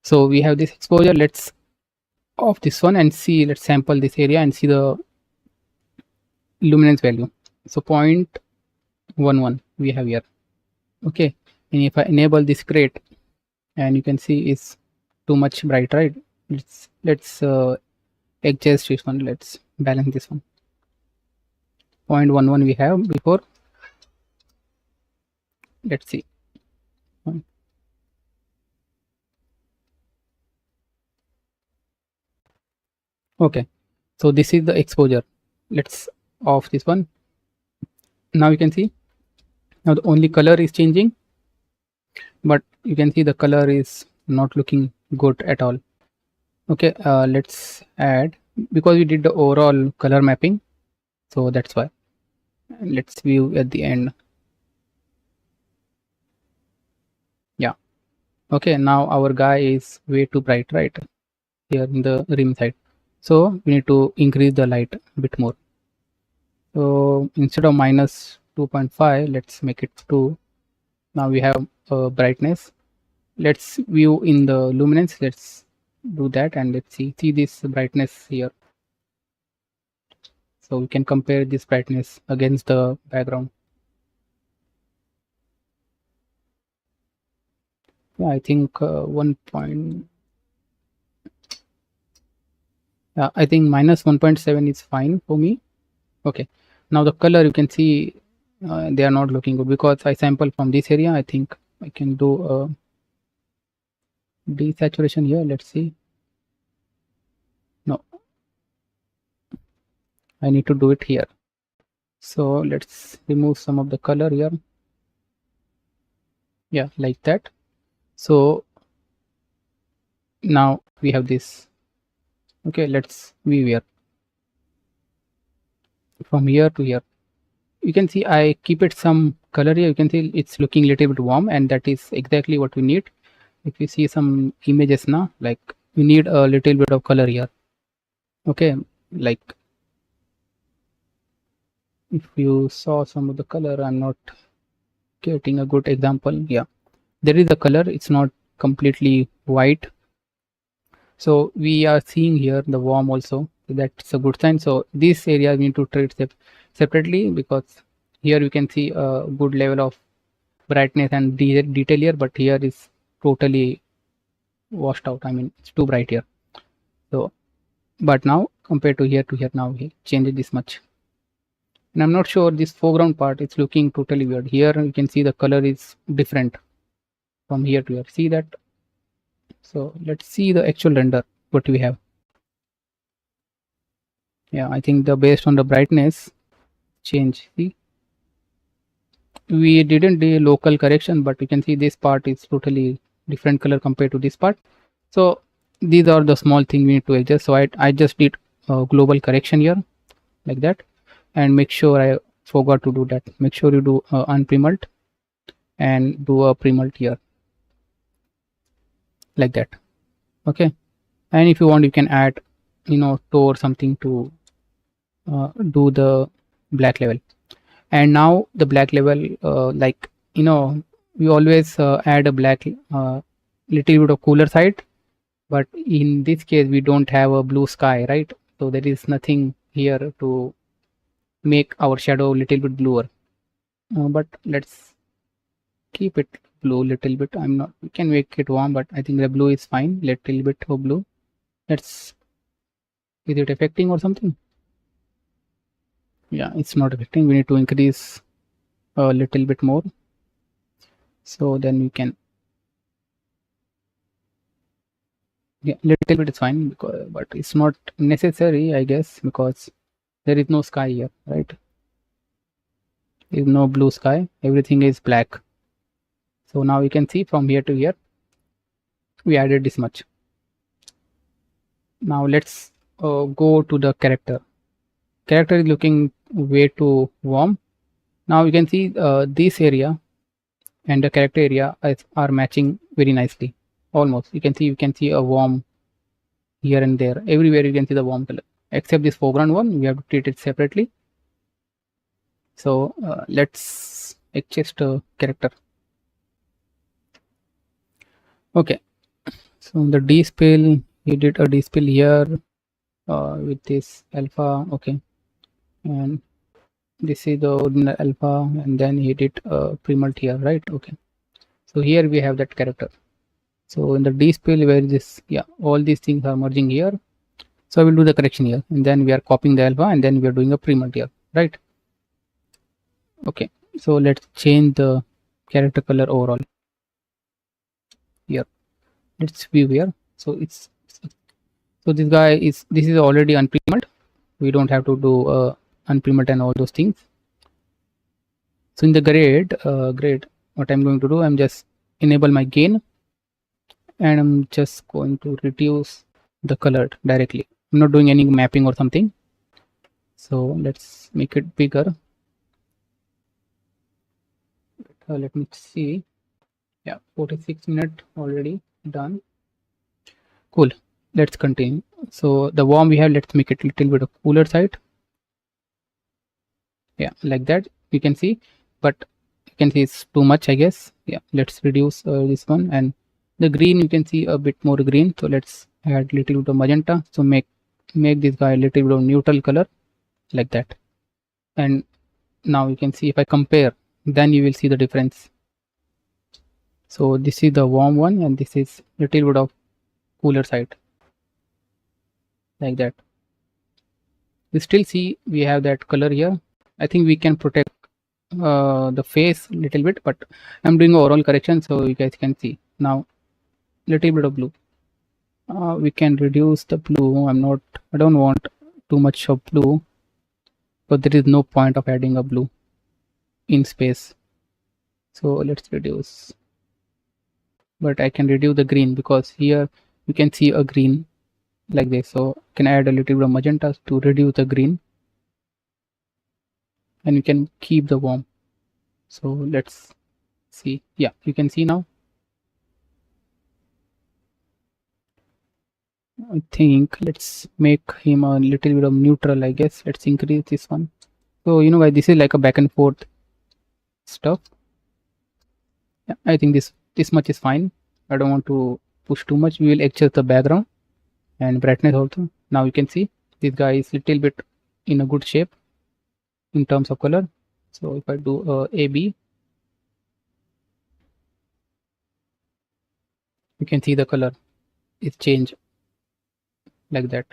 So we have this exposure. Let's off this one and see, let's sample this area and see the luminance value. So 0.11 we have here. Okay, and if I enable this crate, and you can see it's too much bright, right? Let's adjust this one, let's balance this one. 0.11 we have before. Let's see. Okay, so this is the exposure. Let's off this one. Now you can see, now the only color is changing, but you can see the color is not looking good at all. Okay, let's add, because we did the overall color mapping, so that's why. Let's view at the end. Yeah, okay, now our guy is way too bright, right, here in the rim side. So we need to increase the light a bit more. So instead of minus 2.5, let's make it 2. Now we have brightness. Let's view in the luminance. Let's do that, and let's see this brightness here. So we can compare this brightness against the background. Yeah, I think 1 point. Yeah, I think minus 1.7 is fine for me. Okay, now the color, you can see they are not looking good, because I sample from this area. I think I can do a desaturation here. Let's see. No, I need to do it here. So let's remove some of the color here. Yeah, like that. So now we have this. Okay, let's view here, from here to here. you can see I keep it some color here. You can see it's looking a little bit warm, and that is exactly what we need. If you see some images now, like we need a little bit of color here. Okay, like if you saw some of the color, I'm not getting a good example. Yeah, there is a color, it's not completely white. So we are seeing here the warm also, so that's a good sign. So this area we need to treat separately, because here you can see a good level of brightness and detail here, but here is totally washed out. I mean, it's too bright here. So but now compared to here now we change it this much, and I'm not sure this foreground part, it's looking totally weird. Here you can see the color is different from here to here, see that? So let's see the actual render what we have. Yeah, I think the based on the brightness change, see, we didn't do local correction, but you can see this part is totally different color compared to this part. So these are the small thing we need to adjust. So I just did a global correction here like that, and make sure I forgot to do that. Make sure you do unpremult and do a premult here like that. Okay, and if you want, you can add, you know, toe or something to do the black level. And now the black level, like, you know, we always add a black little bit of cooler side, but in this case we don't have a blue sky, right? So there is nothing here to make our shadow a little bit bluer, but let's keep it blue little bit. I'm not, we can make it warm, but I think the blue is fine. Little bit of blue. Let's, is it affecting or something? Yeah, it's not affecting. We need to increase a little bit more, so then we can, yeah, little bit is fine, because, but it's not necessary, I guess, because there is no sky here, right? There is no blue sky, everything is black. So now you can see from here to here we added this much. Now let's go to the character. Character is looking way too warm. Now you can see this area and the character area are matching very nicely, almost. You can see a warm here and there, everywhere you can see the warm color, except this foreground one we have to treat it separately. So let's adjust character. Okay, so the D-spill, he did a D-spill here with this alpha. Okay, and this is the original alpha, and then he did premult here, right? Okay, so here we have that character. So in the D-spill, where this, yeah, all these things are merging here. So I will do the correction here, and then we are copying the alpha, and then we are doing a premult here, right? Okay, so let's change the character color overall here. Let's view here. So it's, so this guy is, this is already unpremult. We don't have to do unpremult and all those things. So in the grade, what I'm going to do, I'm just enable my gain, and I'm just going to reduce the color directly. I'm not doing any mapping or something. So let's make it bigger. Let me see. Yeah, 46 minutes already done. Cool. Let's continue. So the warm we have, let's make it a little bit of cooler side. Yeah, like that you can see, but you can see it's too much, I guess. Yeah, let's reduce this one. And the green, you can see a bit more green, so let's add little bit of magenta. So make this guy a little bit of neutral color like that. And now you can see, if I compare, then you will see the difference. So this is the warm one, and this is little bit of cooler side like that. You still see we have that color here. I think we can protect the face a little bit, but I'm doing overall correction so you guys can see. Now little bit of blue, we can reduce the blue. I don't want too much of blue, but there is no point of adding a blue in space. So let's reduce, but I can reduce the green, because here you can see a green like this. So I can add a little bit of magenta to reduce the green. and you can keep the worm. So let's see. Yeah, you can see now. I think let's make him a little bit of neutral, I guess. Let's increase this one. So you know why this is like a back and forth stuff. Yeah, I think this much is fine. I don't want to push too much. We will adjust the background and brightness also. Now you can see this guy is little bit in a good shape in terms of color. So if I do AB, you can see the color is changed like that.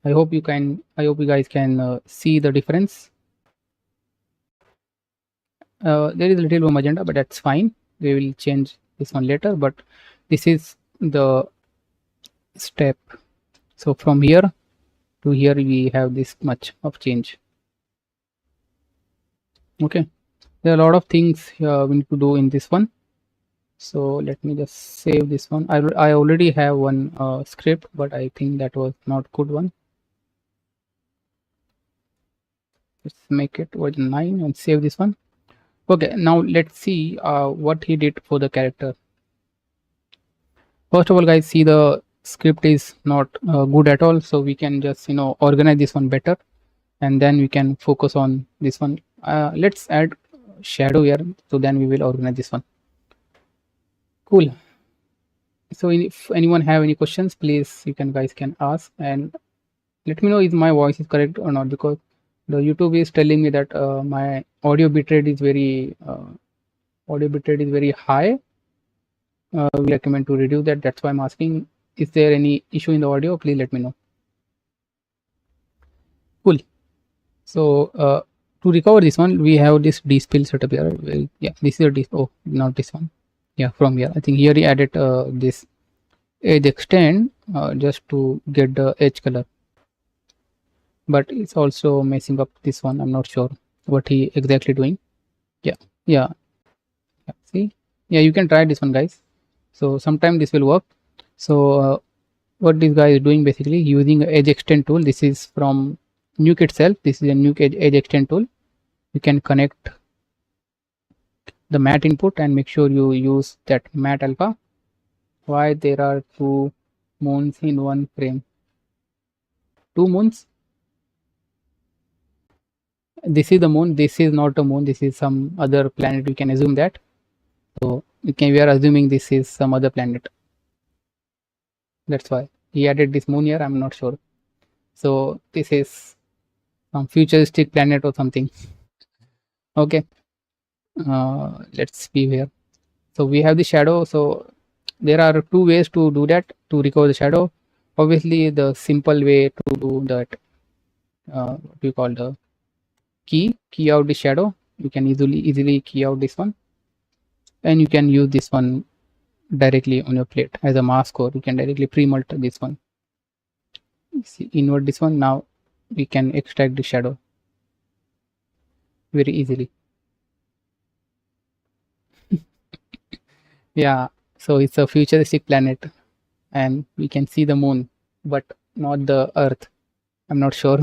I hope you guys can see the difference. There is a little bit magenta, but that's fine. We will change this one later, but this is the step. So from here to here we have this much of change. Okay, there are a lot of things we need to do in this one. So let me just save this one. I already have one script, but I think that was not good one. Let's make it version 9 and save this one. Okay, now let's see what he did for the character. First of all, guys, see the script is not good at all, so we can just organize this one better, and then we can focus on this one. Let's add shadow here, so then we will organize this one. Cool. So if anyone have any questions, please you guys can ask, and let me know if my voice is correct or not, because the YouTube is telling me that my audio bitrate is very high. We recommend to reduce that. That's why I'm asking, is there any issue in the audio? Please let me know. Cool. So to recover this one, we have this dspill setup here. Well, yeah, this is a oh, not this one. Yeah, from here I think here he added this edge extend just to get the edge color, but it's also messing up this one. I'm not sure what he exactly doing. Yeah, see, yeah, you can try this one, guys. So sometime this will work. So what this guy is doing, basically using edge extend tool. This is from Nuke itself. This is a Nuke edge extend tool. You can connect the matte input and make sure you use that matte alpha. Why there are two moons in one frame? Two moons? This is the moon. This is not a moon. This is some other planet. We can assume that. So we are assuming this is some other planet. That's why he added this moon here. I'm not sure. So this is some futuristic planet or something. Okay. Let's be here. So we have the shadow. So there are two ways to do that, to recover the shadow. Obviously, the simple way to do that, what we call the key out the shadow. You can easily key out this one, and you can use this one directly on your plate as a mask, or you can directly pre-mult this one. See, invert this one. Now we can extract the shadow very easily. Yeah, so it's a futuristic planet and we can see the moon, but not the earth. I'm not sure.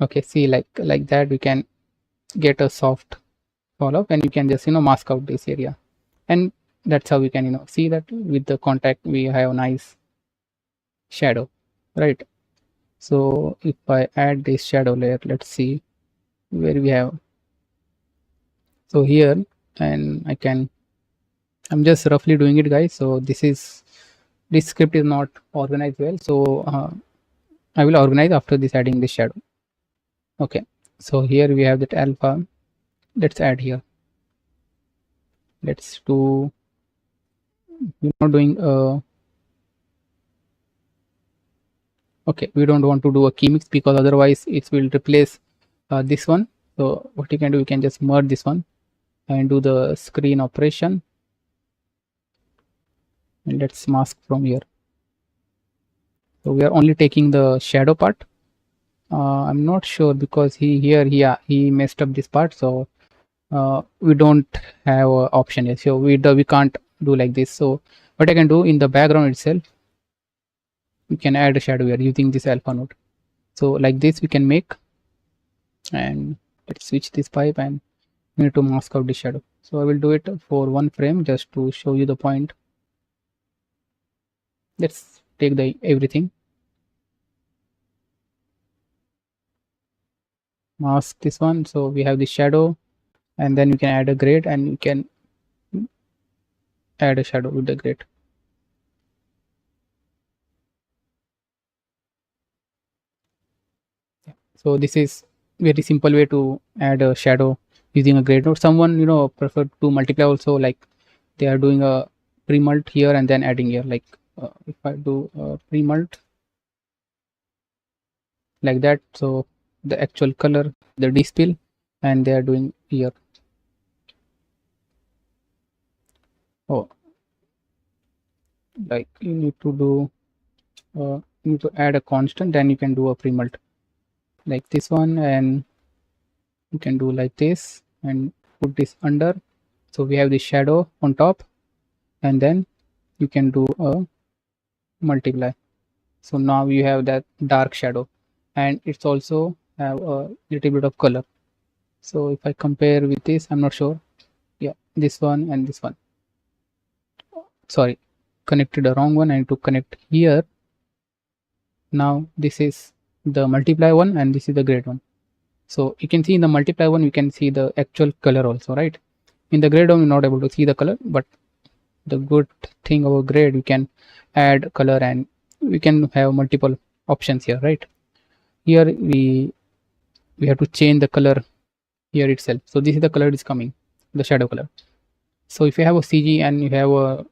Okay, see, like that we can get a soft fall off, and you can just mask out this area, and that's how we can see that with the contact we have a nice shadow, right? So if I add this shadow layer, let's see where we have. So here, and I'm just roughly doing it, guys. So this script is not organized well, so I will organize after this, adding this shadow. Okay, so here we have that alpha. Let's add here. Let's do, we're not doing okay, we don't want to do a key mix because otherwise it will replace this one. So what you can do, you can just merge this one and do the screen operation, and let's mask from here. So we are only taking the shadow part. I'm not sure because he messed up this part, so we don't have an option here. So we can't do like this. So what I can do, in the background itself, you can add a shadow here using this alpha node. So like this we can make, and let's switch this pipe and we need to mask out the shadow. So I will do it for one frame just to show you the point. Let's take the everything, mask this one, so we have the shadow, and then you can add a grade and you can add a shadow with the grade. So this is very simple way to add a shadow using a grade node. Someone prefer to multiply also, like they are doing a pre-mult here and then adding here, like if I do a pre-mult like that, so the actual color, the dispel, and they are doing here. Oh, like you need to do you need to add a constant, then you can do a pre-mult like this one, and you can do like this and put this under, so we have the shadow on top, and then you can do a multiply. So now you have that dark shadow, and it's also have a little bit of color. So if I compare with this, I'm not sure, yeah, this one and this one, sorry, connected the wrong one. I need to connect here. Now this is the multiply one and this is the grade one. So you can see in the multiply one you can see the actual color also, right? In the grade one you're not able to see the color, but the good thing about grade, you can add color and we can have multiple options here, right? Here we have to change the color here itself. So this is the color is coming, the shadow color. So if you have a CG and you have a,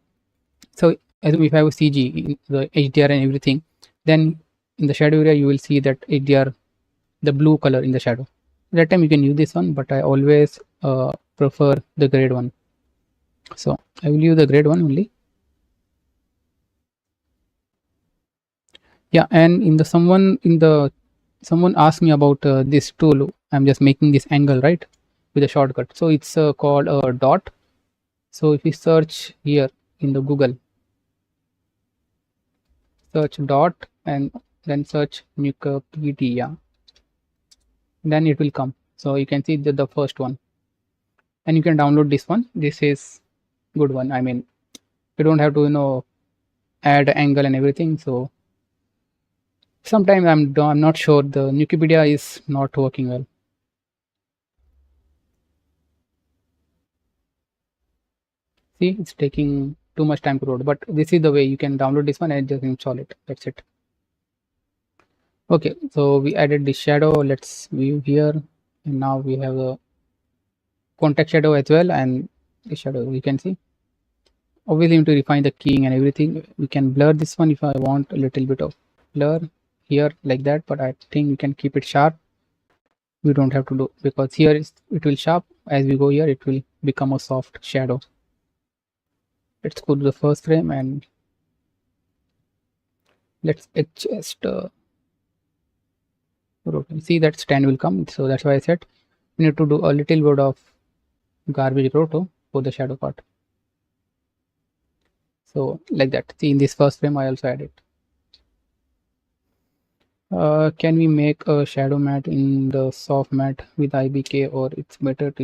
so as if you have a CG, the HDR and everything, then in the shadow area you will see that HDR, the blue color in the shadow. That time you can use this one, but I always prefer the grade one. So I will use the grade one only. Yeah, and in the someone asked me about this tool. I'm just making this angle, right, with a shortcut. So it's called a dot. So if you search here in the Google, search dot and then search Nukepedia, then it will come. So you can see the first one, and you can download this one. This is good one. I mean, you don't have to add angle and everything. So sometimes I'm not sure, the Nukepedia is not working well. See, it's taking too much time to load, but this is the way you can download this one and just install it. That's it. Okay, so we added the shadow. Let's view here, and now we have a contact shadow as well, and the shadow you can see. Obviously, you need to refine the keying and everything. We can blur this one if I want a little bit of blur here like that, but I think we can keep it sharp. We don't have to do, because here it will sharp. As we go here, it will become a soft shadow. Let's go to the first frame and let's adjust rotate. See, that stand will come. So that's why I said we need to do a little bit of garbage roto for the shadow part. So like that. See, in this first frame I also added. Can we make a shadow matte in the soft matte with IBK, or it's better to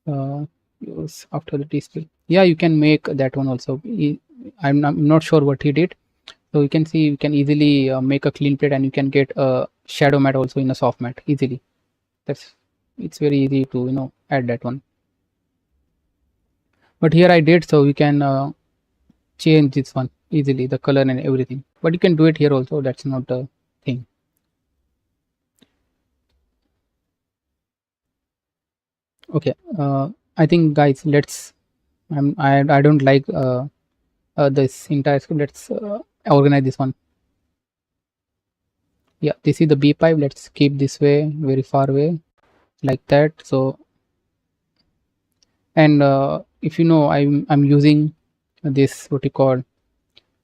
use after the display? Yeah, you can make that one also. I'm not sure what he did. So you can see you can easily make a clean plate and you can get a shadow matte also in a soft matte easily. It's very easy to add that one. But here I did, so you can change this one easily, the color and everything. But you can do it here also. That's not the thing. Okay, I think guys, let's. I don't like this entire script. Let's organize this one. Yeah, this is the B pipe. Let's keep this way, very far away, like that. So, and if I'm using this, what you call,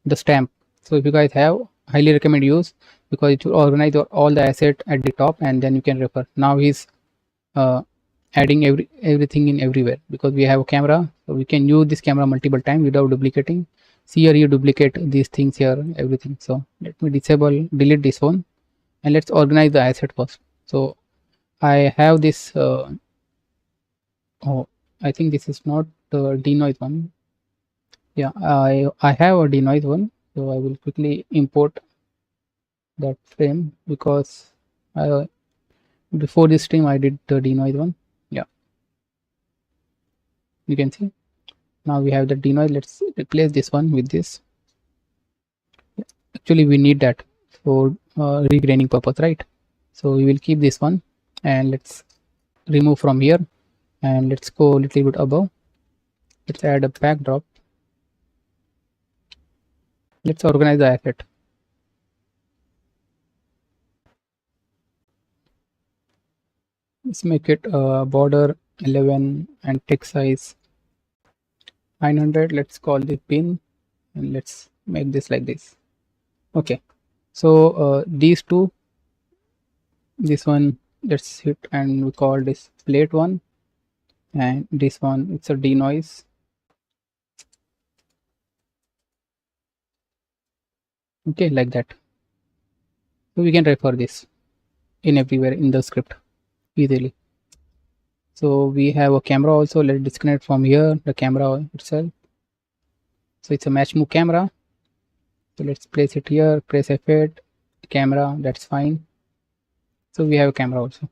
the stamp. So if you guys have, highly recommend use, because it will organize all the asset at the top and then you can refer. Now he's adding everything in everywhere, because we have a camera, so we can use this camera multiple times without duplicating. see here you duplicate these things here, everything. So let me delete this one, and let's organize the asset first. So I have this oh, I think this is not the denoise one. Yeah, I have a denoise one, so I will quickly import that frame, because before this stream I did the denoise one. Yeah, you can see now we have the denoise. Let's replace this one with this. Actually we need that for regraining purpose, right? So we will keep this one, and let's remove from here, and let's go a little bit above. Let's add a backdrop. Let's organize the asset. Let's make it border 11 and text size 900. Let's call the pin, and let's make this like this. Okay, so these two, this one, let's hit and we call this plate one, and this one, it's a denoise. Okay, like that. So we can refer this in everywhere in the script easily. So we have a camera also. Let's disconnect from here the camera itself. So it's a match move camera. So let's place it here, press F8, camera, that's fine. So we have a camera also.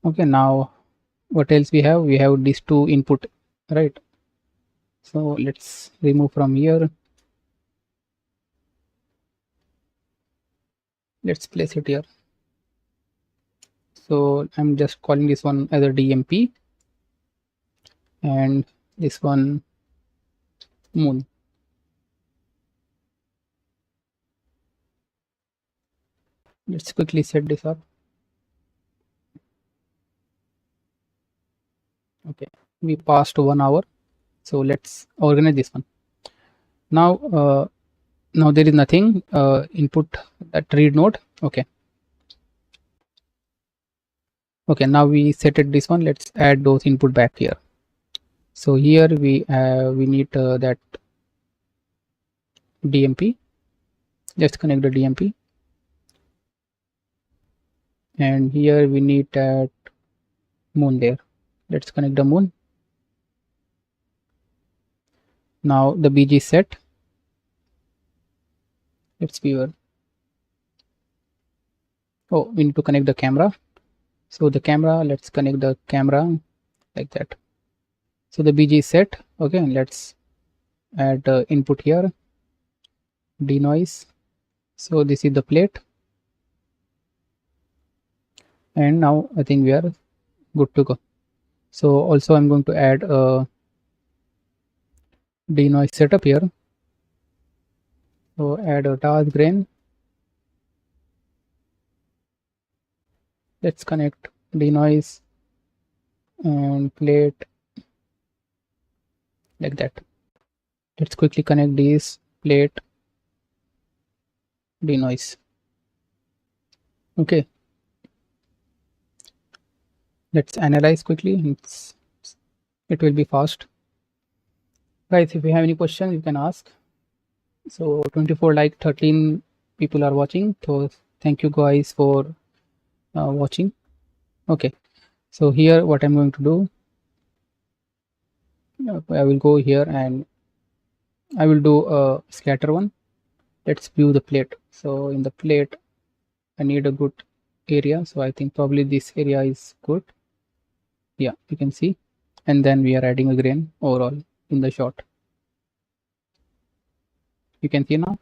Okay, now what else we have? We have these two input, right? So let's remove from here. Let's place it here. So I'm just calling this one as a DMP, and this one moon. Let's quickly set this up. Okay, we passed 1 hour, so let's organize this one. Now now there is nothing input that read node. Okay, now we set it this one. Let's add those input back here. So here we need that DMP. Let's connect the DMP, and here we need that moon there. Let's connect the moon. Now the BG is set. Let's view. Oh, we need to connect the camera. So the camera, let's connect the camera like that. So the BG is set. Okay, let's add input here, denoise. So this is the plate, and now I think we are good to go. So also I'm going to add a denoise setup here. So add a task grain. Let's connect denoise and plate like that. Let's quickly connect these plate denoise. Okay, let's analyze quickly. It will be fast, guys. If you have any questions, you can ask. So 24 like 13 people are watching, so thank you guys for watching. Okay, so here what I'm going to do, I will go here and I will do a scatter one. Let's view the plate. So in the plate I need a good area, so I think probably this area is good. Yeah, you can see, and then we are adding a grain overall in the shot. You can see now.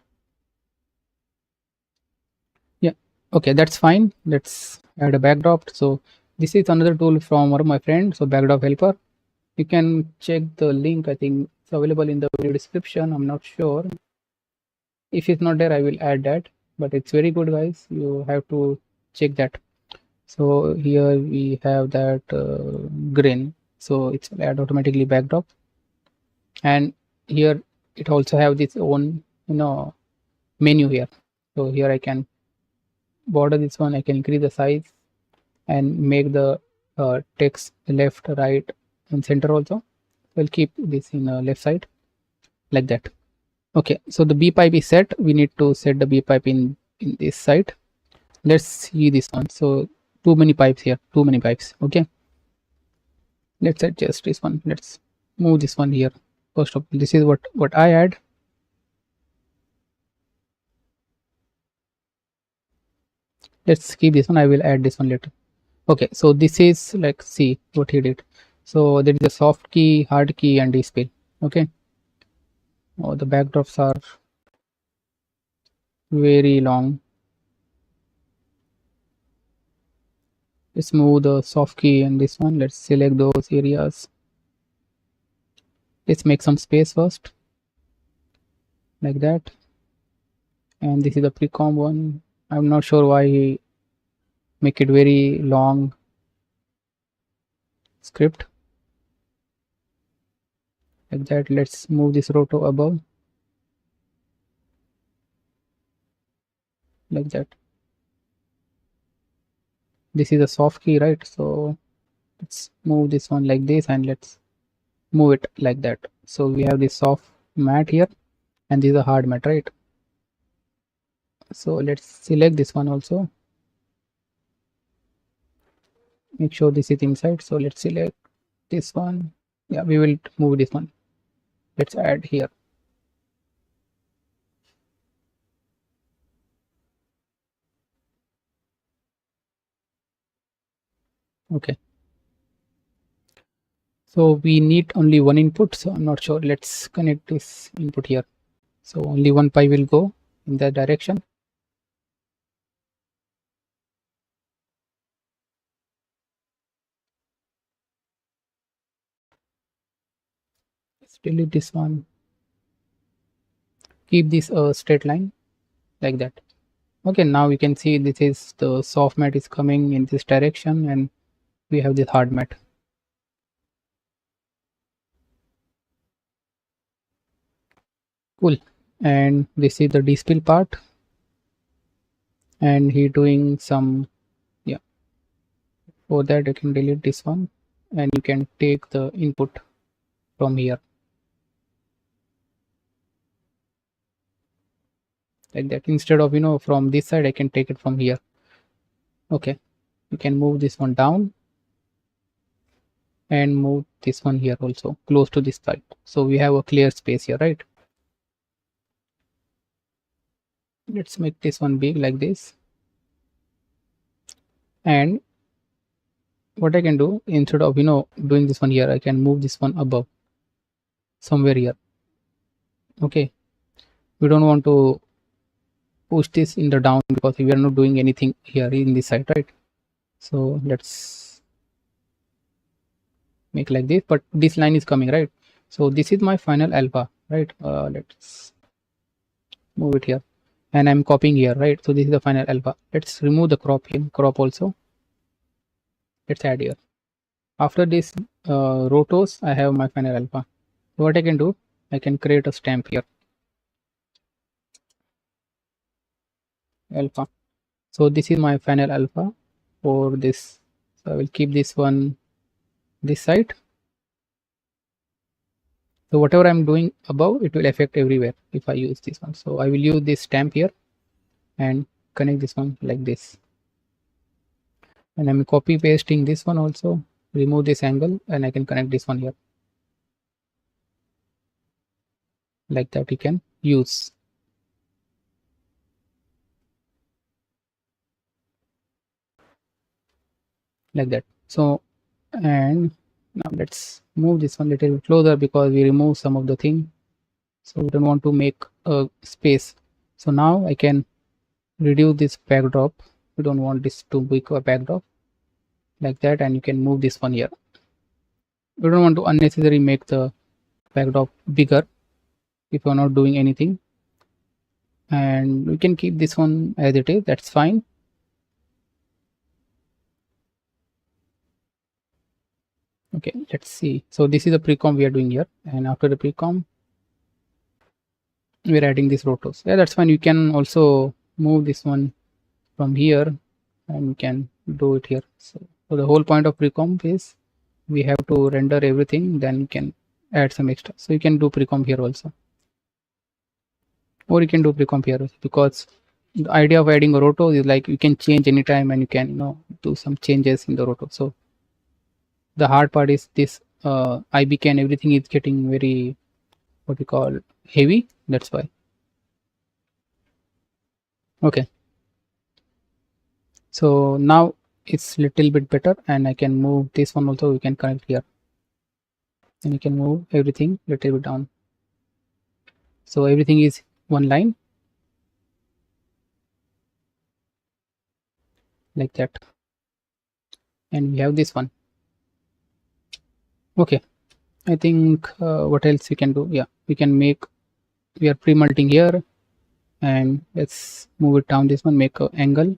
Yeah, okay, that's fine. Let's add a backdrop. So this is another tool from one of my friends, so backdrop helper. You can check the link. I think it's available in the video description. I'm not sure. If it's not there, I will add that, but it's very good, guys. You have to check that. So here we have that grain, so it's add automatically backdrop, and here it also have its own menu here. So here I can border this one. I can increase the size and make the text left, right, and center also. We'll keep this in left side like that. Okay, so the B pipe is set. We need to set the B pipe in this side. Let's see this one. So too many pipes here, too many pipes. Okay, let's adjust this one. Let's move this one here. First of all, this is what I add. Let's keep this one. I will add this one later. Okay, so this is like, see what he did. So there is a soft key, hard key, and display. Okay, oh, the backdrops are very long. Let's move the soft key and this one. Let's select those areas. Let's make some space first, like that. And this is the pre-com one. I'm not sure why he make it very long script, like that. Let's move this roto above, like that. This is a soft key, right? So let's move this one like this, and let's move it like that. So we have this soft mat here, and this is a hard mat, right? So let's select this one also. Make sure this is inside. So let's select this one. Yeah, we will move this one. Let's add here. Okay, so we need only one input, so I'm not sure. Let's connect this input here. So only one pipe will go in that direction. Let's delete this one. Keep this a straight line, like that. Okay, now we can see this is the soft mat is coming in this direction, and we have this hard mat. Cool. And this is the dispill part, and he doing some, yeah. For that you can delete this one, and you can take the input from here, like that. Instead of, from this side, I can take it from here. Okay, you can move this one down and move this one here also close to this pipe, so we have a clear space here, right? Let's make this one big, like this. And what I can do, instead of doing this one here, I can move this one above somewhere here. Okay, we don't want to push this in the down because we are not doing anything here in this side, right? So let's make like this, but this line is coming, right? So this is my final alpha, right? Let's move it here, and I'm copying here, right? So this is the final alpha. Let's remove the crop here, crop also. Let's add here. After this rotos, I have my final alpha. So what I can do, I can create a stamp here, alpha. So this is my final alpha for this. So I will keep this one this side. So whatever I'm doing above, it will affect everywhere if I use this one. So I will use this stamp here and connect this one like this. And I'm copy pasting this one also, remove this angle, and I can connect this one here. Like that you can use. Like that. So, and now let's move this one a little bit closer because we remove some of the thing. So we don't want to make a space. So now I can reduce this backdrop. We don't want this to be a backdrop, like that, and you can move this one here. We don't want to unnecessarily make the backdrop bigger if you're not doing anything, and we can keep this one as it is. That's fine. Okay, let's see. So this is the pre-com we are doing here, and after the pre-com we're adding these rotos. Yeah, that's fine. You can also move this one from here, and you can do it here. So the whole point of pre-com is we have to render everything, then you can add some extra. So you can do pre-com here also. or you can do pre-comp here also, because the idea of adding a roto is like you can change anytime and you can, you know, do some changes in the roto. So the hard part is this IBK and everything is getting very, what we call, heavy. That's why. Okay, so now it's little bit better, and I can move this one also. We can connect here, and you can move everything little bit down, so everything is one line like that. And we have this one. Okay, I think what else we can do? Yeah, we can make, we are pre-multing here, and let's move it down this one, make a angle.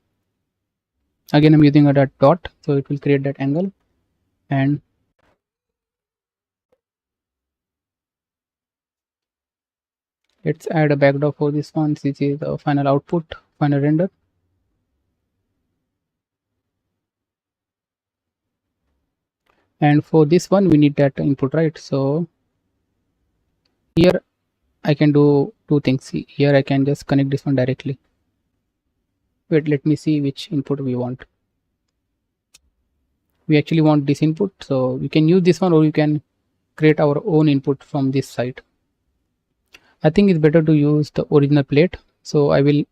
Again, I'm using a dot, so it will create that angle. And let's add a backdrop for this one. This is the final output, final render. And for this one we need that input, right? So here I can do two things. See, here I can just connect this one directly. Wait, let me see which input we want. We actually want this input, so we can use this one, or you can create our own input from this side. I think it's better to use the original plate, so I will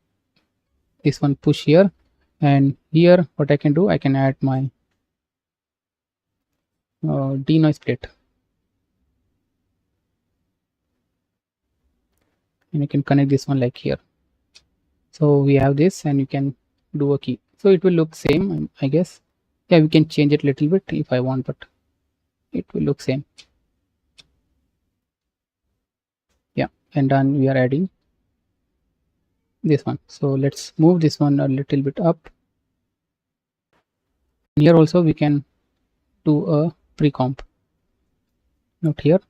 this one push here, and here what I can do, I can add my denoise plate, and you can connect this one like here. So we have this, and you can do a key, so it will look same, I guess. Yeah, we can change it a little bit if I want, but it will look same. Yeah, and then we are adding this one. So let's move this one a little bit up. Here also we can do a pre-comp. Not here.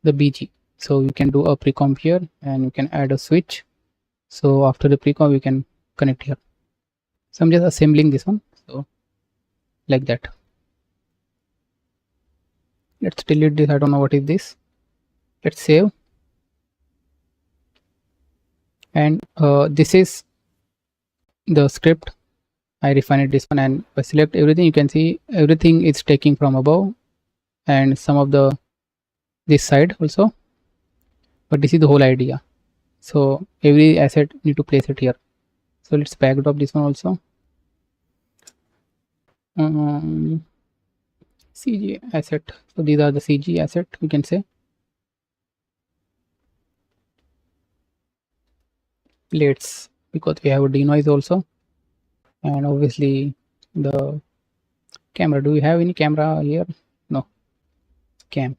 The BG. So you can do a pre-comp here, and you can add a switch. So after the pre-comp, we can connect here. So I'm just assembling this one. So like that. Let's delete this. I don't know what is this. Let's save. And this is the script. I refined this one, and if I select everything, you can see everything is taking from above, and some of the this side also. But this is the whole idea. So every asset need to place it here. So let's backdrop this one also. CG asset. So these are the CG asset, we can say. Plates, because we have a denoise also, and obviously the camera. Do we have any camera here? No. Cam.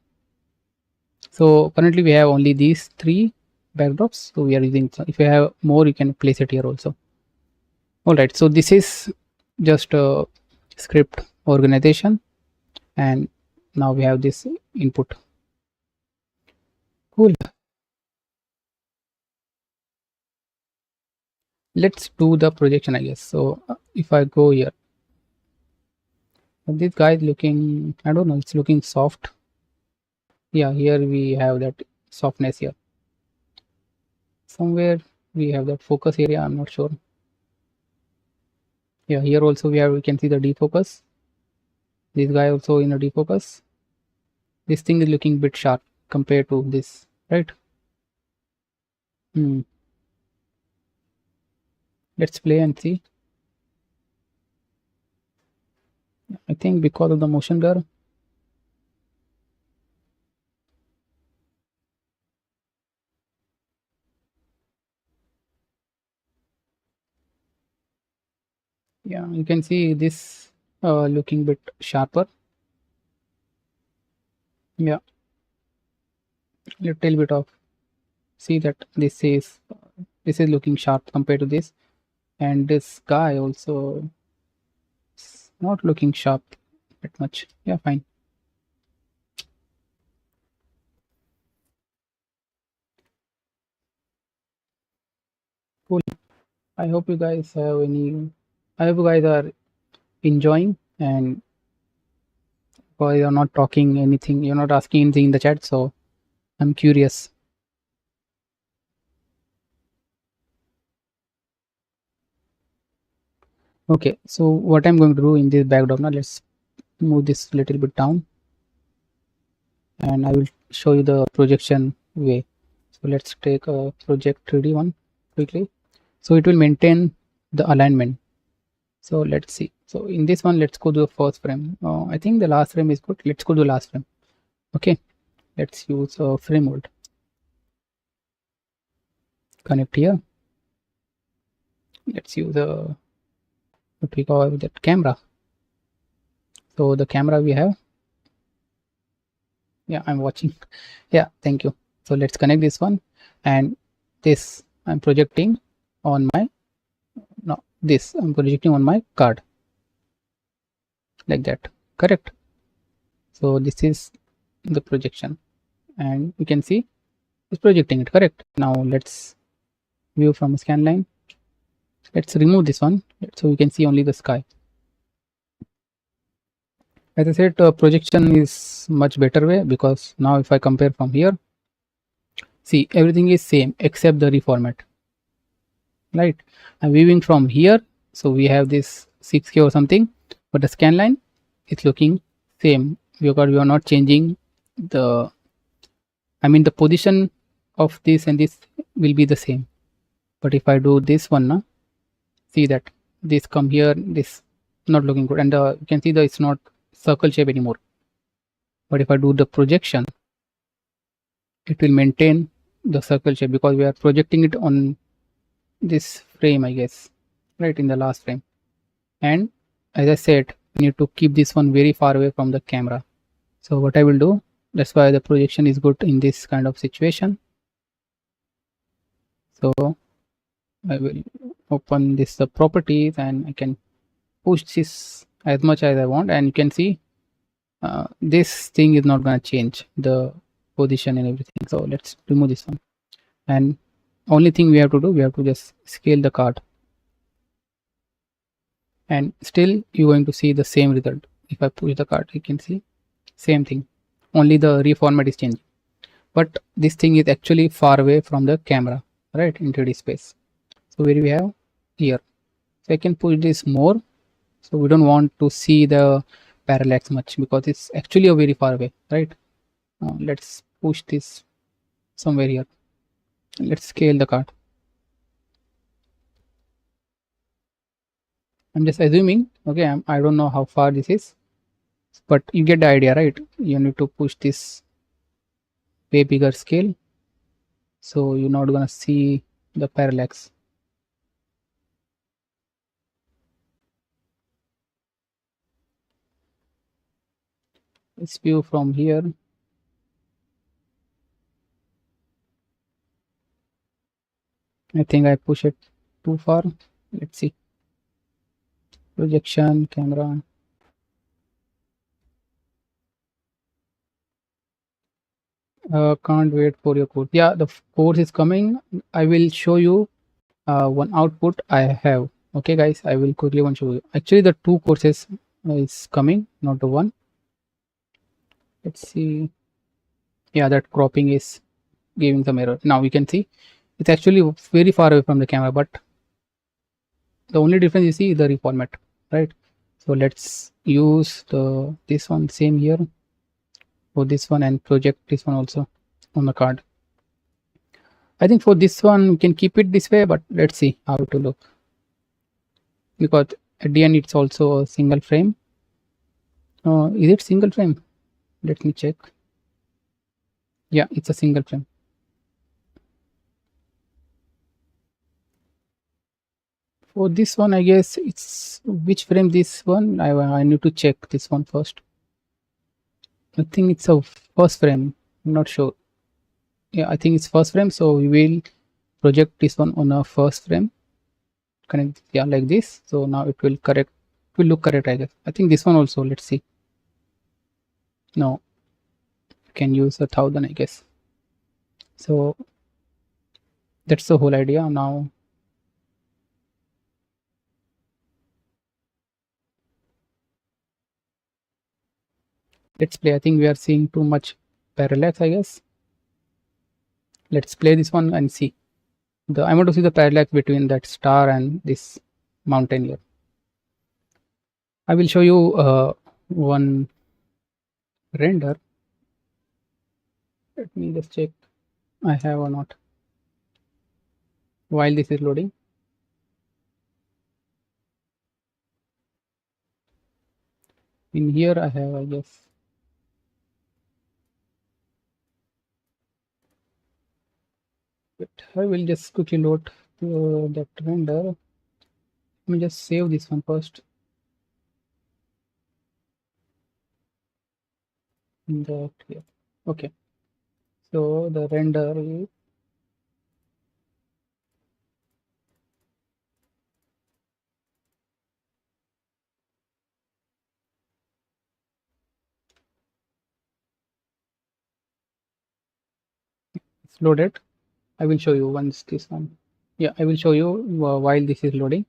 So currently we have only these three backdrops. So we are using. So if you have more, you can place it here also. All right. So this is just a script organization, and now we have this input. Cool. Let's do the projection, I guess. So if I go here, this guy is looking, I don't know, it's looking soft. Yeah, here we have that softness here. Somewhere we have that focus area, I'm not sure. Yeah, here also we can see the defocus. This guy also in a defocus. This thing is looking a bit sharp compared to this, right? Let's play and see. I think because of the motion blur. Yeah, you can see this looking a bit sharper. Yeah, little bit of, see that this is looking sharp compared to this, and this guy also is not looking sharp that much. Yeah, fine. Cool. I hope you guys are enjoying, and Because you're not talking anything, you're not asking anything in the chat, so I'm curious. Okay, so what I'm going to do in this background now, let's move this a little bit down, and I will show you the projection way. So let's take a project 3D one quickly. So it will maintain the alignment. So let's see. So in this one, let's go to the first frame. I think the last frame is good. Let's go to the last frame. Okay, let's use a frame mode. Connect here. Let's use a what we call that camera. So the camera we have. Yeah, I'm watching. Yeah, thank you. So let's connect this one, and this I'm projecting on my this I'm projecting on my card like that. Correct. So this is the projection, and you can see it's projecting it. Correct. Now let's view from scan line. Let's remove this one so we can see only the sky. As I said, projection is much better way, because now if I compare from here, see everything is same except the reformat, right? I'm viewing from here, so we have this 6K or something, but the scan line is looking same because we are not changing the, I mean the position of this and this will be the same. But if I do this one now, see that this come here, this not looking good, and you can see that it's not circle shape anymore. But if I do the projection, it will maintain the circle shape because we are projecting it on this frame, I guess, right, in the last frame. And as I said, we need to keep this one very far away from the camera. So what I will do, that's why the projection is good in this kind of situation. So I will open this the properties, and I can push this as much as I want, and you can see this thing is not going to change the position and everything. So let's remove this one, and only thing we have to do, we have to just scale the card, and still you're going to see the same result. If I push the card, you can see same thing, only the reformat is changing, but this thing is actually far away from the camera, right, in 3D space. So where we have here, so I can push this more, so we don't want to see the parallax much because it's actually a very far away, right? Let's push this somewhere here. Let's scale the card. I'm just assuming, okay, I don't know how far this is, but you get the idea, right? You need to push this way bigger scale, so you're not gonna see the parallax. Let's view from here. I think I push it too far. Let's see. Projection, camera. Can't wait for your course. Yeah, the course is coming. I will show you one output I have. Okay, guys, I will quickly one show you. Actually, the two courses is coming, not the one. Let's see. Yeah, that cropping is giving some error. Now you can see it's actually very far away from the camera, but the only difference you see is the reformat, right? So let's use the this one same here for this one and project this one also on the card. I think for this one we can keep it this way, but let's see how to look, because at the end it's also a single frame. Is it single frame? Let me check. Yeah, it's a single frame. For this one, I guess it's which frame this one? I need to check this one first. I think it's a first frame. I'm not sure. Yeah, I think it's first frame. So we will project this one on a first frame. Connect, yeah, like this. So now it will correct. It will look correct, I guess. I think this one also. Let's see. No, you can use 1000, I guess. So that's the whole idea. Now Let's play. I think we are seeing too much parallax, I guess. Let's play this one and see. I want to see the parallax between that star and this mountain here. I will show you one render. Let me just check I have or not while this is loading. In here I have, I guess. But I will just quickly load that render. Let me just save this one first. That here. Okay. So the render is it's loaded. I will show you once this one. Yeah, I will show you while this is loading.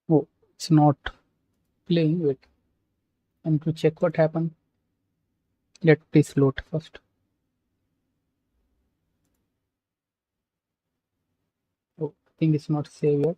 Oh, it's not playing. Wait, I'm to check what happened. Let this load first. Oh, I think it's not saved yet.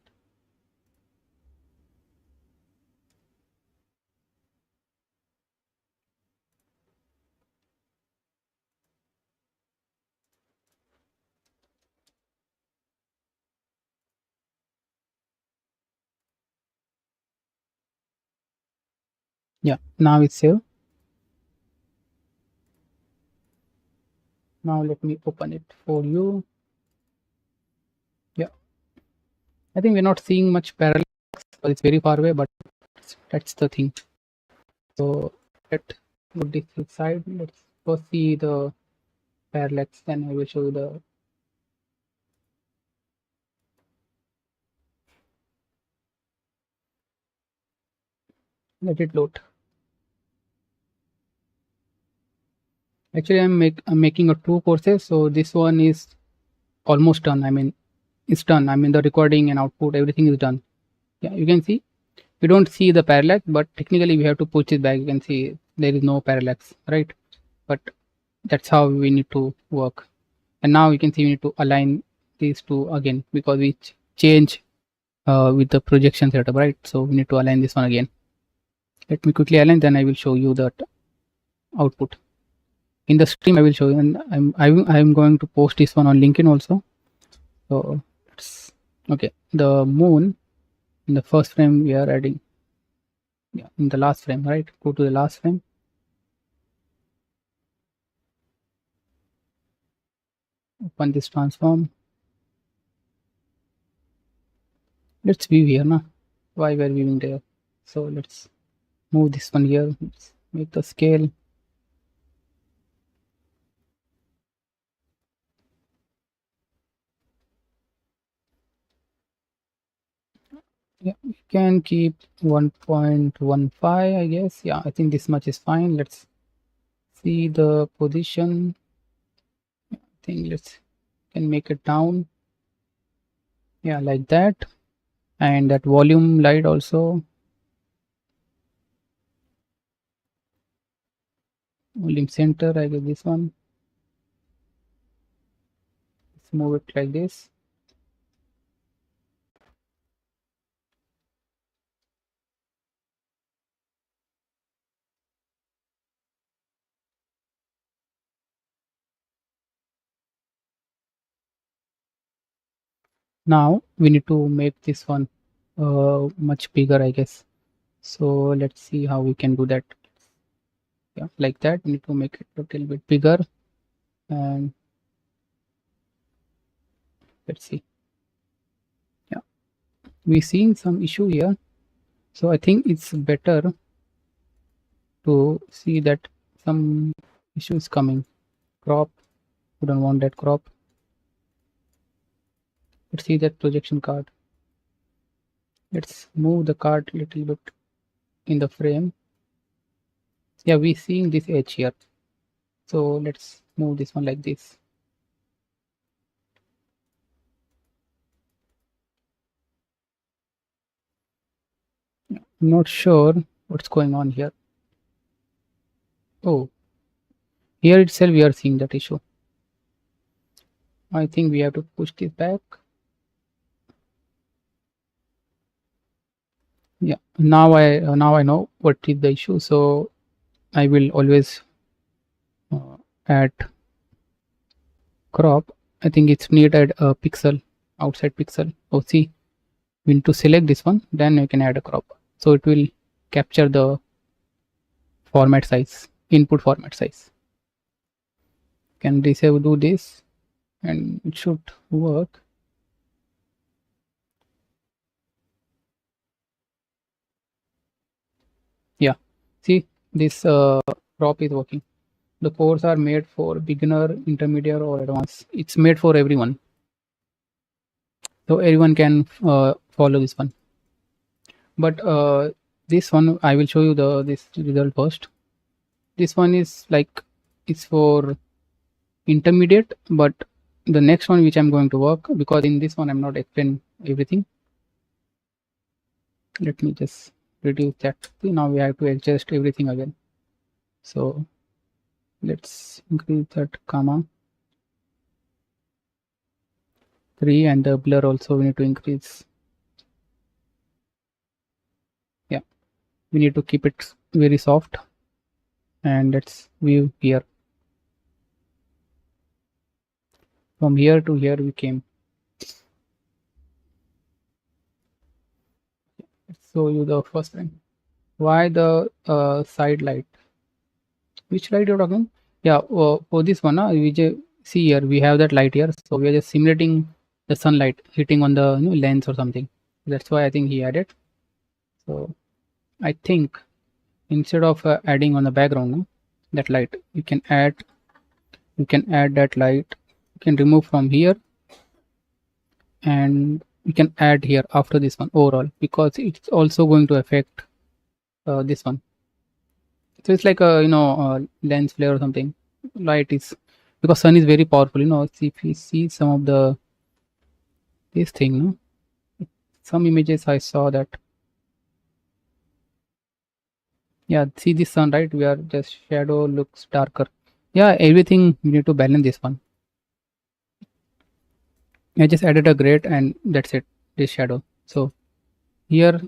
Yeah, now it's saved. Now let me open it for you. Yeah, I think we're not seeing much parallax, but it's very far away, but that's the thing. So let's put this aside. Let's first see the parallax, then I will show you the let it load. Actually, I'm making a two courses, so this one is almost done. I mean, it's done. I mean, the recording and output, everything is done. Yeah, you can see we don't see the parallax, but technically we have to push it back. You can see there is no parallax, right? But that's how we need to work. And now you can see we need to align these two again because we change with the projection setup, right? So we need to align this one again. Let me quickly align, then I will show you that output in the stream. I will show you, and I'm going to post this one on LinkedIn also. So it's okay. The moon in the first frame we are adding. Yeah, in the last frame, right? Go to the last frame. Open this transform. Let's view here now. Why we're viewing there? So let's move this one here. Let's make the scale. Yeah, we can keep 1.15, I guess. Yeah, I think this much is fine. Let's see the position. I think let's can make it down. Yeah, like that. And that volume light also. Volume center, I guess this one. Let's move it like this. Now we need to make this one much bigger, I guess. So let's see how we can do that. Yeah, like that. We need to make it a little bit bigger, and let's see. Yeah, we're seeing some issue here. So I think it's better to see that some issue is coming. Crop. We don't want that crop. Let's see that projection card. Let's move the card a little bit in the frame. Yeah, we seeing this edge here. So let's move this one like this. I'm not sure what's going on here. Oh, here itself we are seeing that issue. I think we have to push this back. Yeah, now I know what is the issue. So I will always add crop. I think it's needed a pixel, outside pixel. Oh, see, we need to select this one, then you can add a crop. So it will capture the format size, input format size. Can disable do this and it should work. Yeah, see, this crop is working. The course are made for beginner, intermediate, or advanced. It's made for everyone, so everyone can follow this one. But this one I will show you the this result first. This one is like it's for intermediate, but the next one which I'm going to work, because in this one I'm not explain everything. Let me just reduce that. See, now we have to adjust everything again. So let's increase that comma 3, and the blur also we need to increase. Yeah, we need to keep it very soft, and let's view here. From here to here we came. Let's show you the first thing. Why the side light? Which light you're talking? Yeah, for this one, we just see here we have that light here, so we are just simulating the sunlight hitting on the lens or something. That's why I think he added. So I think instead of adding on the background that light, you can add that light. You can remove from here, and you can add here after this one overall, because it's also going to affect this one. So it's like a lens flare or something. Light is, because sun is very powerful. If you see some of the this thing, some images I saw that. Yeah, see this sun, right? We are just shadow looks darker. Yeah, everything we need to balance this one. I just added a gray and that's it. This shadow. So here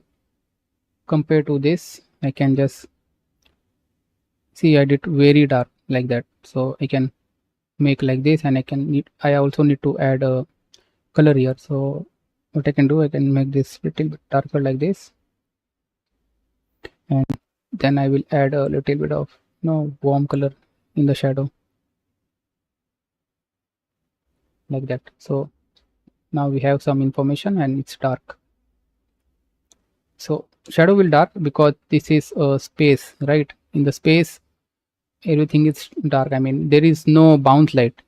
compared to this, I can just see I did very dark like that. So I can make like this, and I also need to add a color here. So what I can do, I can make this little bit darker like this, and then I will add a little bit of warm color in the shadow like that. So now we have some information and it's dark. So shadow will dark because this is a space, right? In the space everything is dark. I mean, there is no bounce light.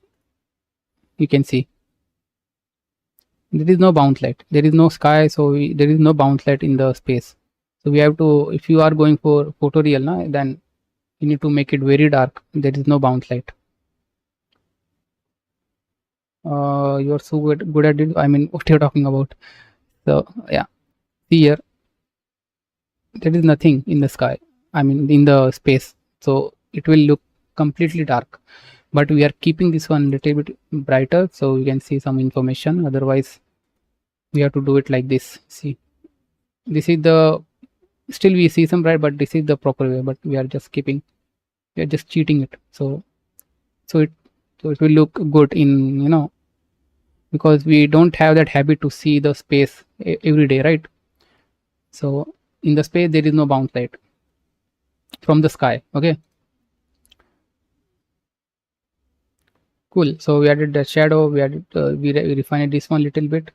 You can see there is no bounce light, there is no sky, so there is no bounce light in the space. So we have to, if you are going for photoreal then you need to make it very dark. There is no bounce light. You are so good at it. I mean, what you're talking about. So yeah, see here, there is nothing in the sky, I mean in the space, so it will look completely dark. But we are keeping this one a little bit brighter so we can see some information. Otherwise we have to do it like this. See, this is the, still we see some bright, but this is the proper way, but we are just keeping, we are just cheating it. So it will look good in because we don't have that habit to see the space every day, right? So in the space there is no bounce light from the sky. Okay, cool. So we added the shadow, we added we refined this one little bit.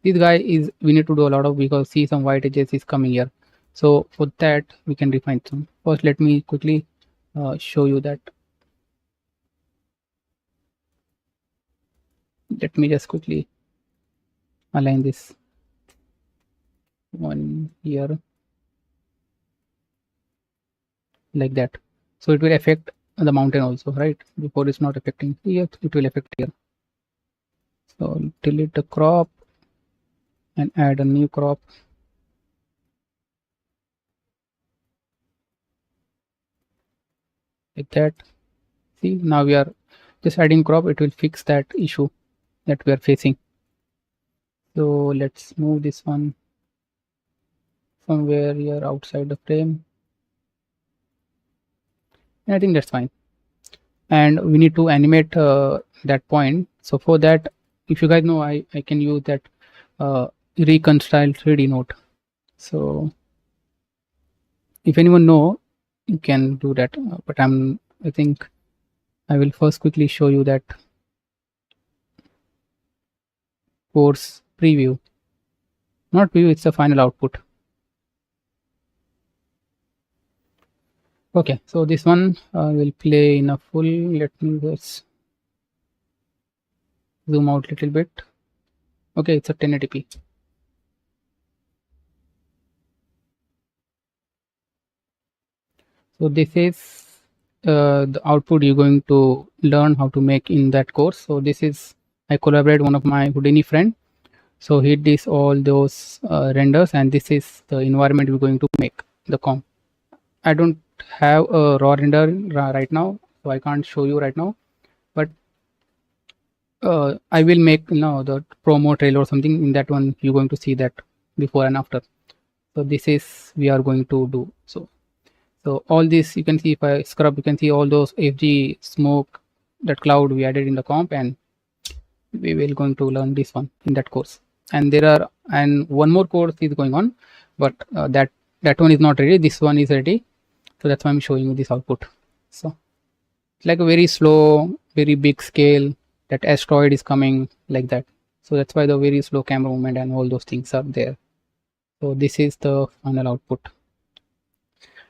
This guy is, we need to do a lot of, because see some white edges is coming here. So for that we can refine some. First let me quickly show you that. Let me just quickly align this one here like that. So it will affect the mountain also, right? Before it's not affecting here, it will affect here. So delete the crop and add a new crop. like that. See, now we are just adding crop, it will fix that issue that we are facing. So let's move this one somewhere here outside the frame, and I think that's fine. And we need to animate that point. So for that, if you guys know, I can use that reconcile 3D node. So if anyone know, you can do that, but I think I will first quickly show you that course preview, not preview, it's the final output. Okay, so this one will play in a full. Let me just zoom out a little bit. Okay, it's a 1080p. So this is the output you're going to learn how to make in that course. So this is, I collaborate one of my Houdini friend. So he did all those renders, and this is the environment we're going to make the comp. I don't have a raw render right now, so I can't show you right now, but I will make the promo trailer or something. In that one you're going to see that before and after. So this is we are going to do. So all this you can see, if I scrub, you can see all those FG smoke, that cloud we added in the comp, and we will going to learn this one in that course. And there are, and one more course is going on, but that one is not ready. This one is ready, so that's why I'm showing you this output. So it's like a very slow, very big scale, that asteroid is coming like that. So that's why the very slow camera movement and all those things are there. So this is the final output,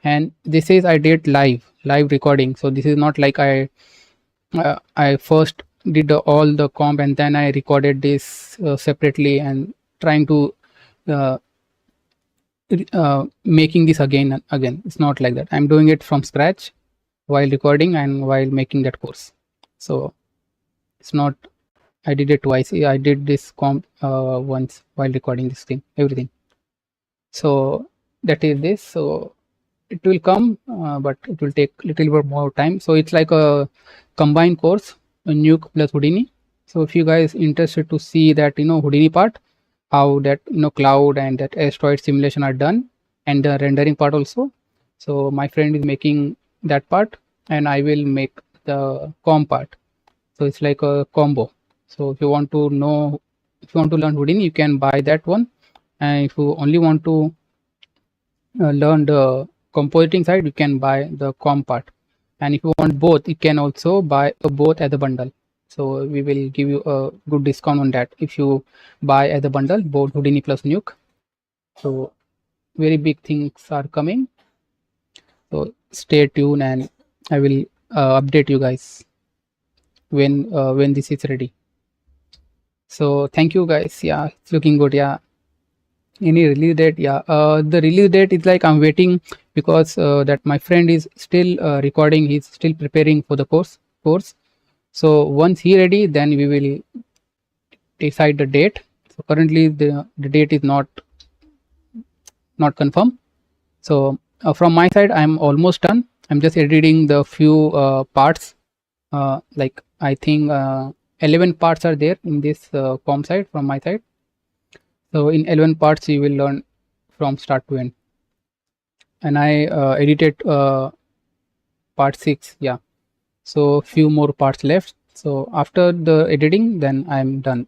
and this is I did live recording. So this is not like I first did all the comp and then I recorded this separately and trying to making this again and again. It's not like that. I'm doing it from scratch while recording and while making that course. So it's not I did it twice. I did this comp once while recording this thing, everything. So that is this. So it will come, but it will take little bit more time. So it's like a combined course, a Nuke plus Houdini. So if you guys interested to see that Houdini part, how that cloud and that asteroid simulation are done, and the rendering part also. So my friend is making that part, and I will make the comp part. So it's like a combo. So if you want to know, if you want to learn Houdini, you can buy that one, and if you only want to learn the compositing side, you can buy the comp part. And if you want both, you can also buy both as a bundle. So we will give you a good discount on that if you buy as a bundle both Houdini plus Nuke. So very big things are coming, so stay tuned, and I will update you guys when this is ready. So thank you guys. Yeah, it's looking good. Yeah, any release date? Yeah, the release date is like I'm waiting, because that my friend is still recording, he's still preparing for the course. So once he ready, then we will decide the date. So currently the date is not confirmed. So from my side, I'm almost done. I'm just editing the few parts, like I think 11 parts are there in this comp side from my side. So in 11 parts you will learn from start to end, and I edited part 6. Yeah, so few more parts left. So after the editing, then I'm done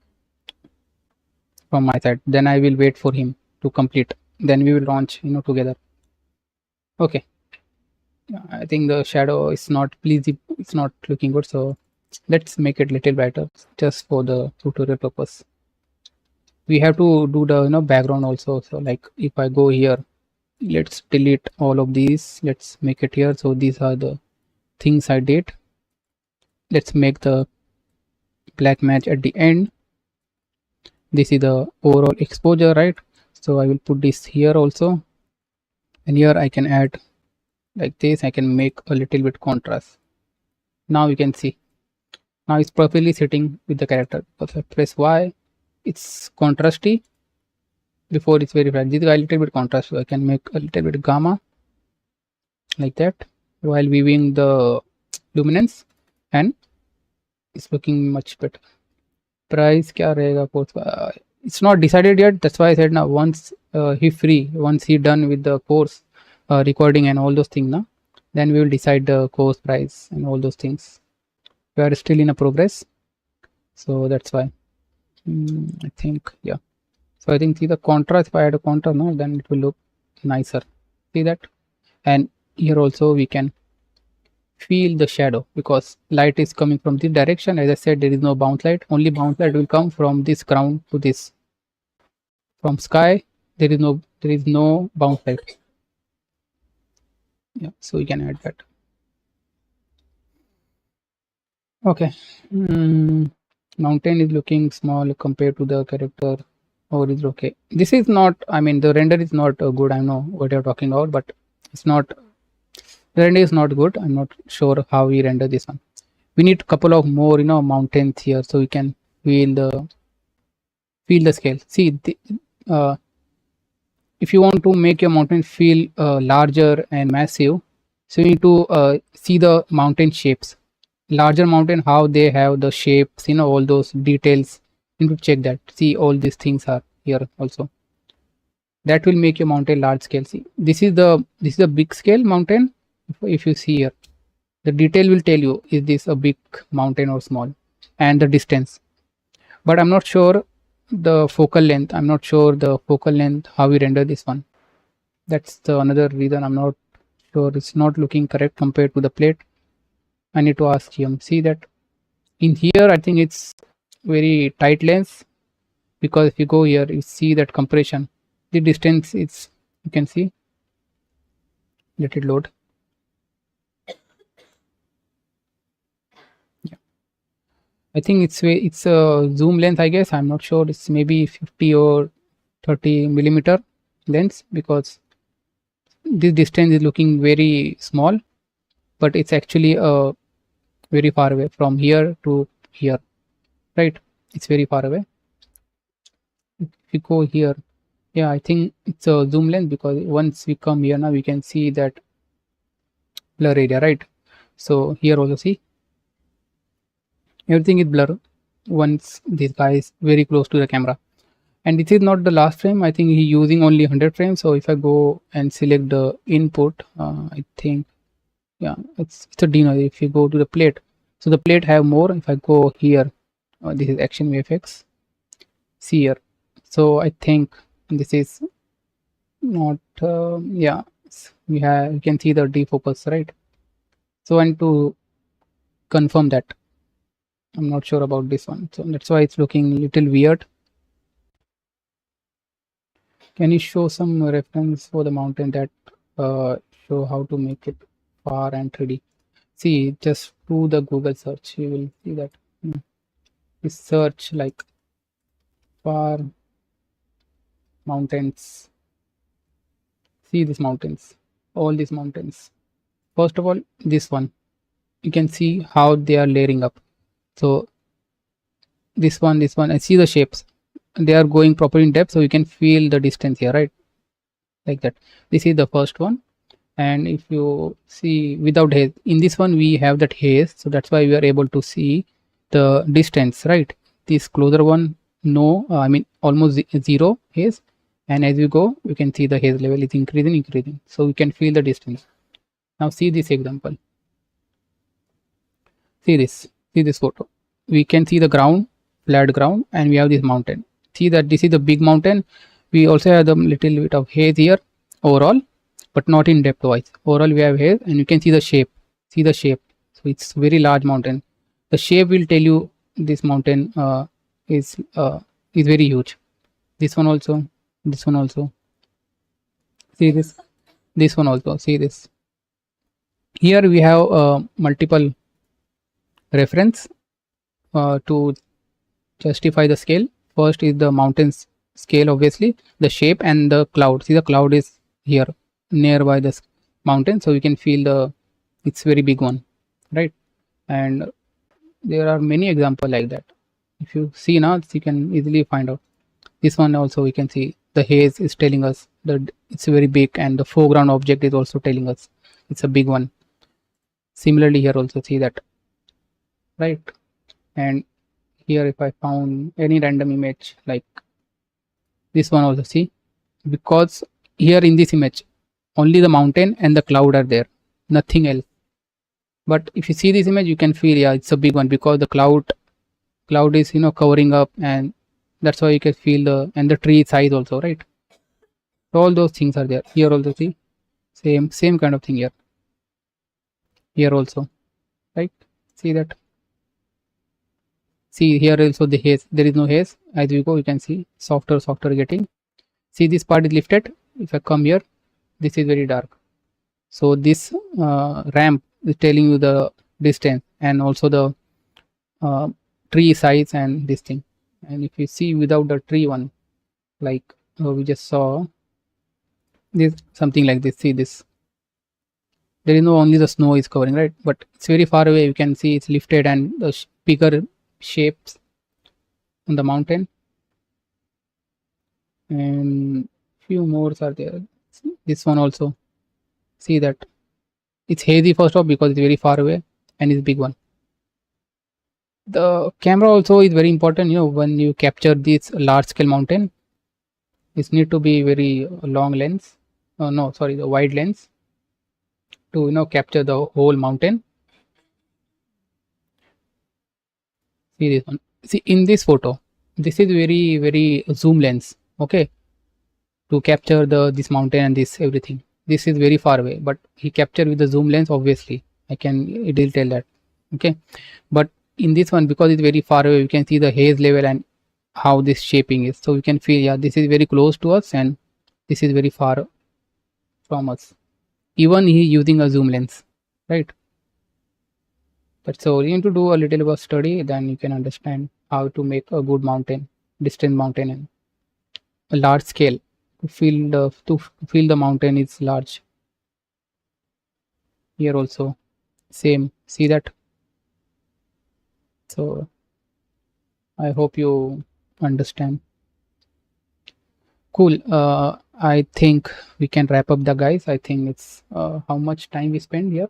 from my side. Then I will wait for him to complete, then we will launch together. Okay, I think the shadow is not pleasing, it's not looking good, so let's make it little brighter just for the tutorial purpose. We have to do the background also. So like if I go here, let's delete all of these, let's make it here. So these are the things I did. Let's make the black match at the end. This is the overall exposure, right? So I will put this here also, and here I can add like this. I can make a little bit contrast. Now you can see, now it's perfectly sitting with the character. If I press Y, it's contrasty. Before it's very bright. This is a little bit contrast, so I can make a little bit gamma like that. while viewing the luminance, and it's looking much better. Price kya rahega course it's not decided yet, that's why I said now once once he done with the course recording and all those things now, then we will decide the course price and all those things. We are still in a progress, so that's why I think, yeah. So I think, see the contrast, if I add a contrast now, then it will look nicer. See that? And here also we can feel the shadow because light is coming from this direction. As I said, there is no bounce light, only bounce light will come from this ground to this. From sky, there is no bounce light. Yeah, so we can add that. Okay. Mountain is looking small compared to the character, or is okay. This is not, I mean, the render is not good. I know what you're talking about, but it's not, the render is not good. I'm not sure how we render this one. We need a couple of more, mountains here, so we can feel the scale. See, if you want to make your mountain feel larger and massive, so you need to see the mountain shapes. Larger mountain, how they have the shapes, all those details. You need to check that. See, all these things are here also. That will make your mountain large scale. See, this is the big scale mountain. If you see here, the detail will tell you is this a big mountain or small, and the distance. But I'm not sure the focal length. I'm not sure the focal length, how we render this one. That's the another reason I'm not sure. It's not looking correct compared to the plate. I need to ask him. See that in here, I think it's very tight lens, because if you go here, you see that compression. The distance is, you can see. Let it load. Yeah, I think it's a zoom lens. I guess I'm not sure. It's maybe 50 or 30 millimeter lens, because this distance is looking very small, but it's actually very far away from here to here, right? It's very far away. If we go here, yeah, I think it's a zoom lens, because once we come here now, we can see that blur area, right? So here also, see, everything is blur once this guy is very close to the camera. And this is not the last frame. I think he's using only 100 frames. So if I go and select the input, I think, yeah, it's a denoise. If you go to the plate, so the plate have more. If I go here, this is action VFX. See here. So I think this is not, yeah, we can see the defocus, right? So I need to confirm that. I'm not sure about this one. So that's why it's looking a little weird. Can you show some reference for the mountain that show how to make it far and 3D? See, just do the Google search. You will see that. You search like far mountains. See these mountains, all these mountains. First of all, this one, you can see how they are layering up. So this one, I see the shapes. They are going properly in depth, so you can feel the distance here, right? Like that. This is the first one. And if you see without haze, in this one we have that haze, so that's why we are able to see the distance, right? This closer one, no, I mean almost zero haze, and as you go, you can see the haze level is increasing, so you can feel the distance. Now see this example. See this photo. We can see the ground, flat ground, and we have this mountain. See that this is the big mountain. We also have the little bit of haze here overall, but not in depth wise. Overall we have haze, and you can see the shape. See the shape. So it's very large mountain. The shape will tell you this mountain is very huge. This one also. See this one also. See this. Here we have multiple reference to justify the scale. First is the mountains scale, obviously, the shape, and the cloud. See, the cloud is here nearby the mountain, so you can feel it's very big one, right? And there are many examples like that. If you see now, you can easily find out. This one also we can see the haze is telling us that it's very big, and the foreground object is also telling us it's a big one. Similarly here also, see that, right? And here if I found any random image like this one also, see, because here in this image only the mountain and the cloud are there, nothing else. But if you see this image, you can feel, yeah, it's a big one, because the cloud is, you know, covering up, and that's why you can feel the, and the tree size also, right? So all those things are there. Here also, see, same kind of thing here. Here also, right? See that. See here also the haze, there is no haze. As we go, you can see softer getting. See, this part is lifted. If I come here, this is very dark. So this ramp is telling you the distance and also the tree size and this thing. And if you see without the tree one, like we just saw this, something like this, see this, there is no, only the snow is covering, right? But it's very far away, you can see it's lifted, and the bigger shapes on the mountain, and few more are there. This one also, see that it's hazy first off because it's very far away, and it's big one. The camera also is very important, you know, when you capture this large scale mountain, it need to be very long lens, no sorry, the wide lens, to, you know, capture the whole mountain. See this one, see in this photo, this is very zoom lens, okay, to capture this mountain and this everything. This is very far away, but he captured with the zoom lens, obviously it will tell that, okay. But in this one, because it's very far away, you can see the haze level and how this shaping is, so you can feel, yeah, this is very close to us and this is very far from us, even he using a zoom lens, right? But so you need to do a little bit of study, then you can understand how to make a good mountain, distant mountain, and a large scale, to feel the mountain is large. Here also same, see that. So I hope you understand. Cool. I think we can wrap up the guys. I think it's how much time we spend here.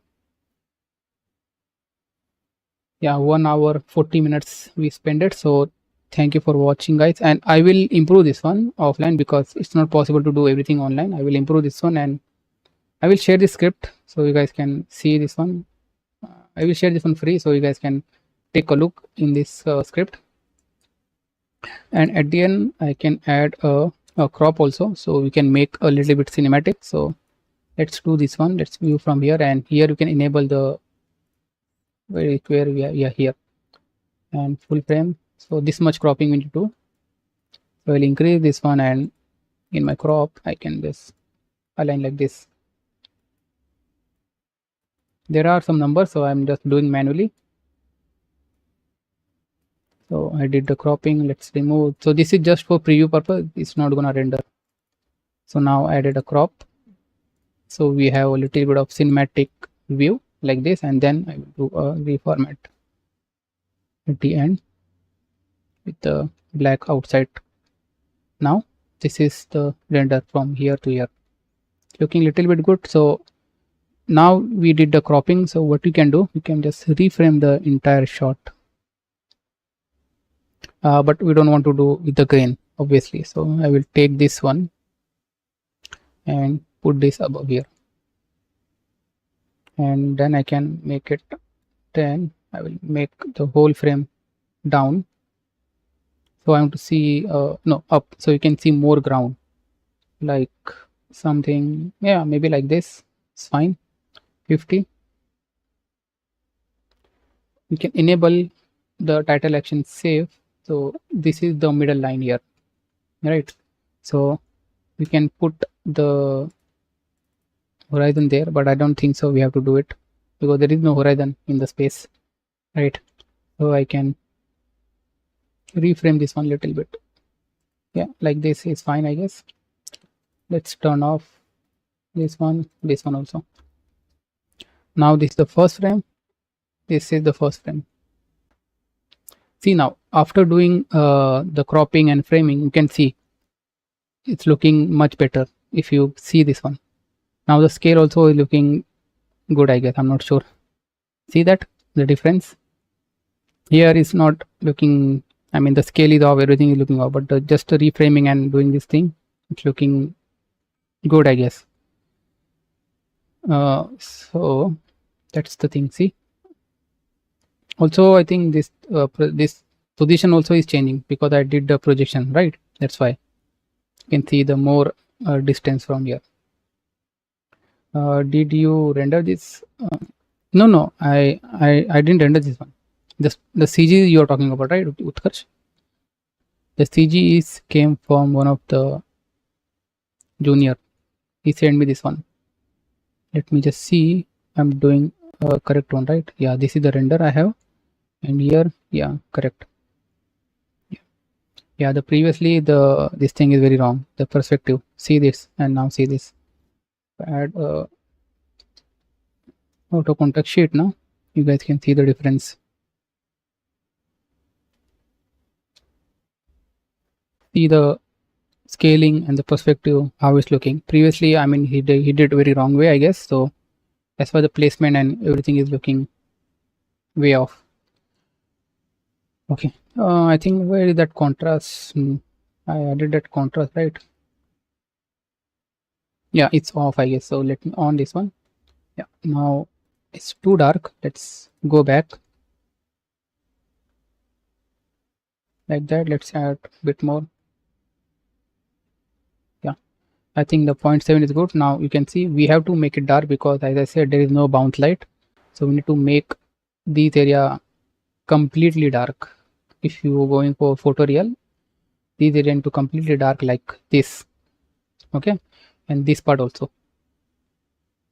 Yeah, 1 hour 40 minutes we spend it. So thank you for watching, guys, and I will improve this one offline because it's not possible to do everything online. I will improve this one, and I will share the script so you guys can see this one. I will share this one free so you guys can take a look in this script, and at the end I can add a crop also, so we can make a little bit cinematic. So let's do this one. Let's view from here, and here you can enable the very where we are here, and full frame. So this much cropping we need to do. So I'll increase this one, and in my crop I can just align like this. There are some numbers, so I'm just doing manually. So I did the cropping. Let's remove. So this is just for preview purpose, it's not gonna render. So now I added a crop, so we have a little bit of cinematic view like this, and then I will do a reformat at the end with the black outside. Now this is the render from here to here, looking a little bit good. So now we did the cropping, so what you can do, you can just reframe the entire shot, but we don't want to do with the grain, obviously. So I will take this one and put this above here, and then I can make it, then I will make the whole frame down. So I want to see no, up, so you can see more ground, like something, yeah, maybe like this, it's fine. 50. You can enable the title action save. So this is the middle line here, right? So we can put the horizon there, but I don't think so we have to do it because there is no horizon in the space, right? So I can reframe this one a little bit, yeah, like this is fine, I guess. Let's turn off this one also. Now this is the first frame, this is the first frame. See, now after doing the cropping and framing, you can see it's looking much better. If you see this one, now the scale also is looking good, I guess, I'm not sure. See that the difference here is not looking, I mean the scale is off, everything is looking off, but just the reframing and doing this thing, it's looking good, I guess. So that's the thing. See, also I think this this position also is changing because I did the projection, right? That's why you can see the more distance from here. Did you render this? No, I didn't render this one. The CG you are talking about, right, Utkarsh? The CG is came from one of the junior. He sent me this one. Let me just see. I'm doing correct one, right? Yeah, this is the render I have, and here, yeah, correct. Yeah, the previously this thing is very wrong. The perspective. See this, and now see this. Add auto context sheet now. You guys can see the difference. See the scaling and the perspective, how it's looking. Previously, I mean, he did very wrong way, I guess. So that's why the placement and everything is looking way off. Okay, I think where is that contrast? I added that contrast, right? Yeah, it's off, I guess. So let me on this one. Yeah, now it's too dark. Let's go back like that. Let's add a bit more. Yeah, I think the 0.7 is good. Now you can see we have to make it dark because, as I said, there is no bounce light. So we need to make this area completely dark. If you are going for photoreal, these area into completely dark like this. Okay, and this part also.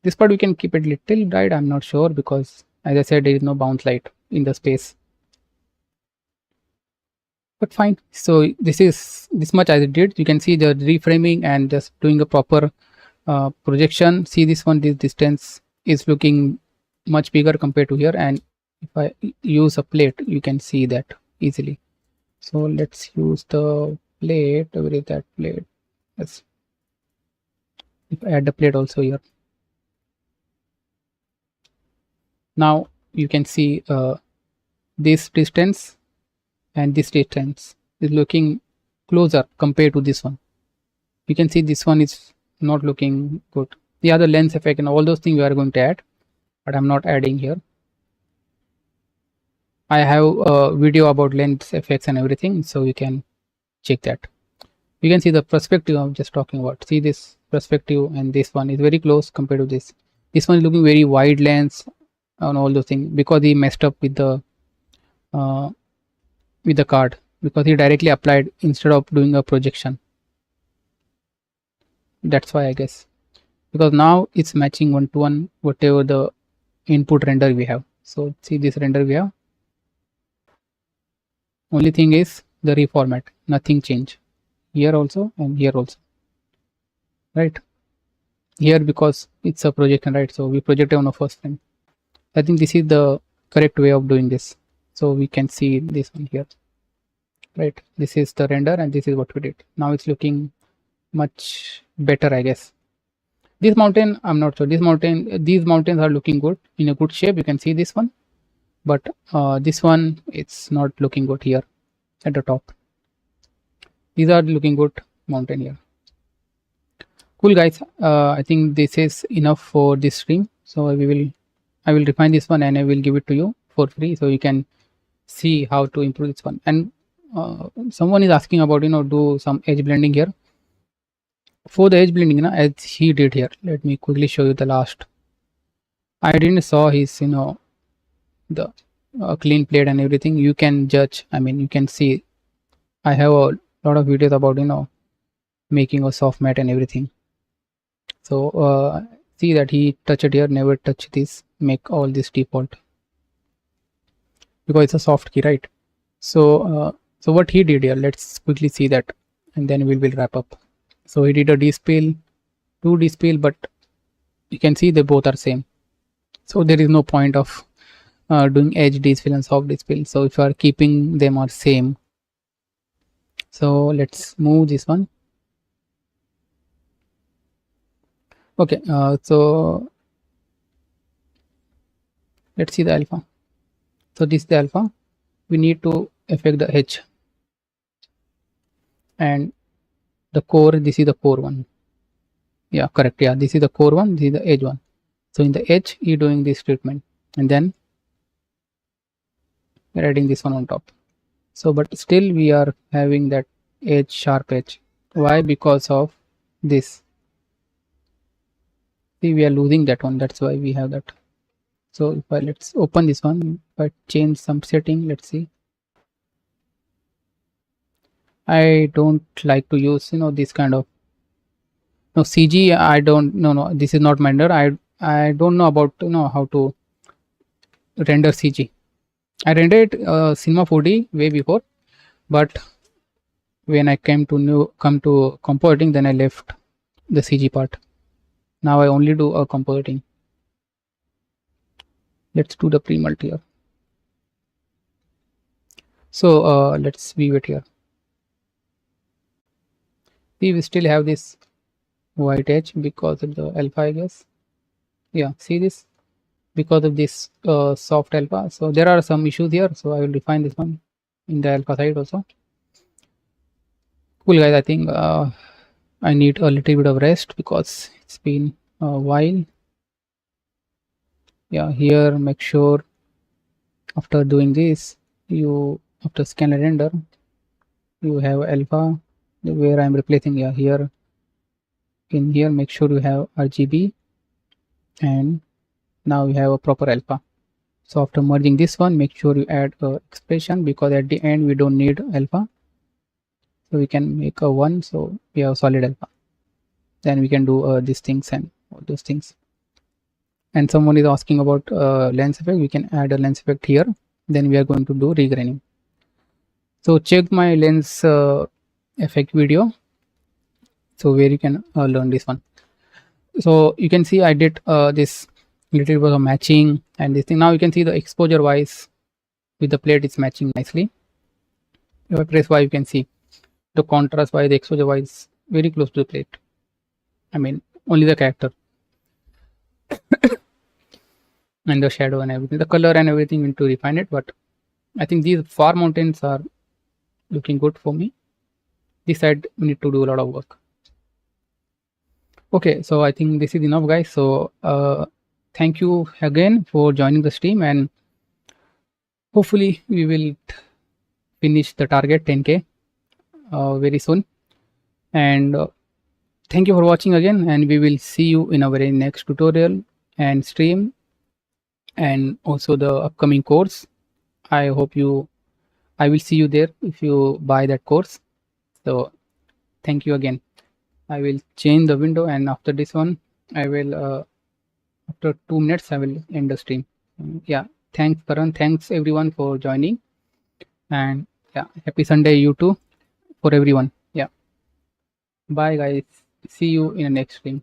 This part we can keep it little bright. I'm not sure because, as I said, there is no bounce light in the space. But fine. So this much as it did. You can see the reframing and just doing a proper projection. See this one. This distance is looking much bigger compared to here, and if I use a plate, you can see that easily. So let's use the plate. Where is that plate? Yes. If I add the plate also here. Now you can see this distance and this distance is looking closer compared to this one. You can see this one is not looking good. The other lens effect and all those things we are going to add, but I'm not adding here. I have a video about lens effects and everything, so you can check that. You can see the perspective I'm just talking about. See this perspective, and this one is very close compared to this. This one is looking very wide lens and all those things because he messed up with the card, because he directly applied instead of doing a projection. That's why, I guess, because now it's matching 1-to-1 whatever the input render we have. So see this render we have. Only thing is the reformat, nothing change here also and here also, right? Here because it's a projection, right? So we projected on the first frame. I think this is the correct way of doing this. So we can see this one here, right? This is the render and this is what we did. Now it's looking much better, I guess. This mountain, I'm not sure. These mountains are looking good, in a good shape. You can see this one, but this one, it's not looking good here at the top. These are looking good mountain here. Cool, guys. I think this is enough for this stream. So I will refine this one and I will give it to you for free, so you can see how to improve this one. And someone is asking about, do some edge blending here. For the edge blending, as he did here, let me quickly show you the last. I didn't saw his, the clean plate and everything. You can judge. I mean, you can see. I have a lot of videos about making a soft matte and everything. So see that he touched it here. Never touch this. Make all this default because it's a soft key, right? So so what he did here, let's quickly see that, and then we will wrap up. So he did a despill, 2 despill, but you can see they both are same. So there is no point of doing edge despill and soft despill. So if you are keeping them are same. So let's move this one. Okay, so Let's see the alpha. So this is the alpha. We need to affect the edge, and the core, this is the core one. Yeah, correct. Yeah, this is the core one, this is the edge one. So in the edge, you're doing this treatment, and then we're adding this one on top. So but still we are having that edge, sharp edge. Why? Because of this. See, we are losing that one, that's why we have that. So if I, let's open this one, if I change some setting, let's see. I don't like to use, this kind of, no, CG. I don't, no, this is not render. I don't know about, how to render CG. I rendered Cinema 4D way before, but when I come to compositing, then I left the CG part. Now I only do a compositing. Let's do the pre-multi here. So let's view it here. See, we still have this white edge because of the alpha, I guess. Yeah, see this, because of this soft alpha. So there are some issues here, so I will define this one in the alpha side also. Cool guys, I think I need a little bit of rest because it's been a while. Yeah, here make sure after doing this, after scanner render, you have alpha where I'm replacing. Yeah, here in here make sure you have RGB, and now you have a proper alpha. So after merging this one, make sure you add a expression, because at the end we don't need alpha, so we can make a 1, so we have solid alpha. Then we can do these things and all those things. And someone is asking about lens effect. We can add a lens effect here. Then we are going to do regraining. So check my lens effect video, so where you can learn this one. So you can see I did this little bit of matching and this thing. Now you can see the exposure wise with the plate is matching nicely. If I press Y, you can see the contrast wise, the exposure wise very close to the plate. I mean, only the character and the shadow and everything, the color and everything, we need to refine it. But I think these far mountains are looking good for me. This side we need to do a lot of work. Okay, so I think this is enough guys. So thank you again for joining the stream, and hopefully we will finish the target 10K very soon. And thank you for watching again, and we will see you in our very next tutorial and stream, and also the upcoming course. I will see you there if you buy that course. So thank you again. I will change the window, and after this one I will after 2 minutes I will end the stream. Yeah, thanks Karan, thanks everyone for joining, and yeah, happy Sunday you too for everyone. Yeah, bye guys, see you in the next stream.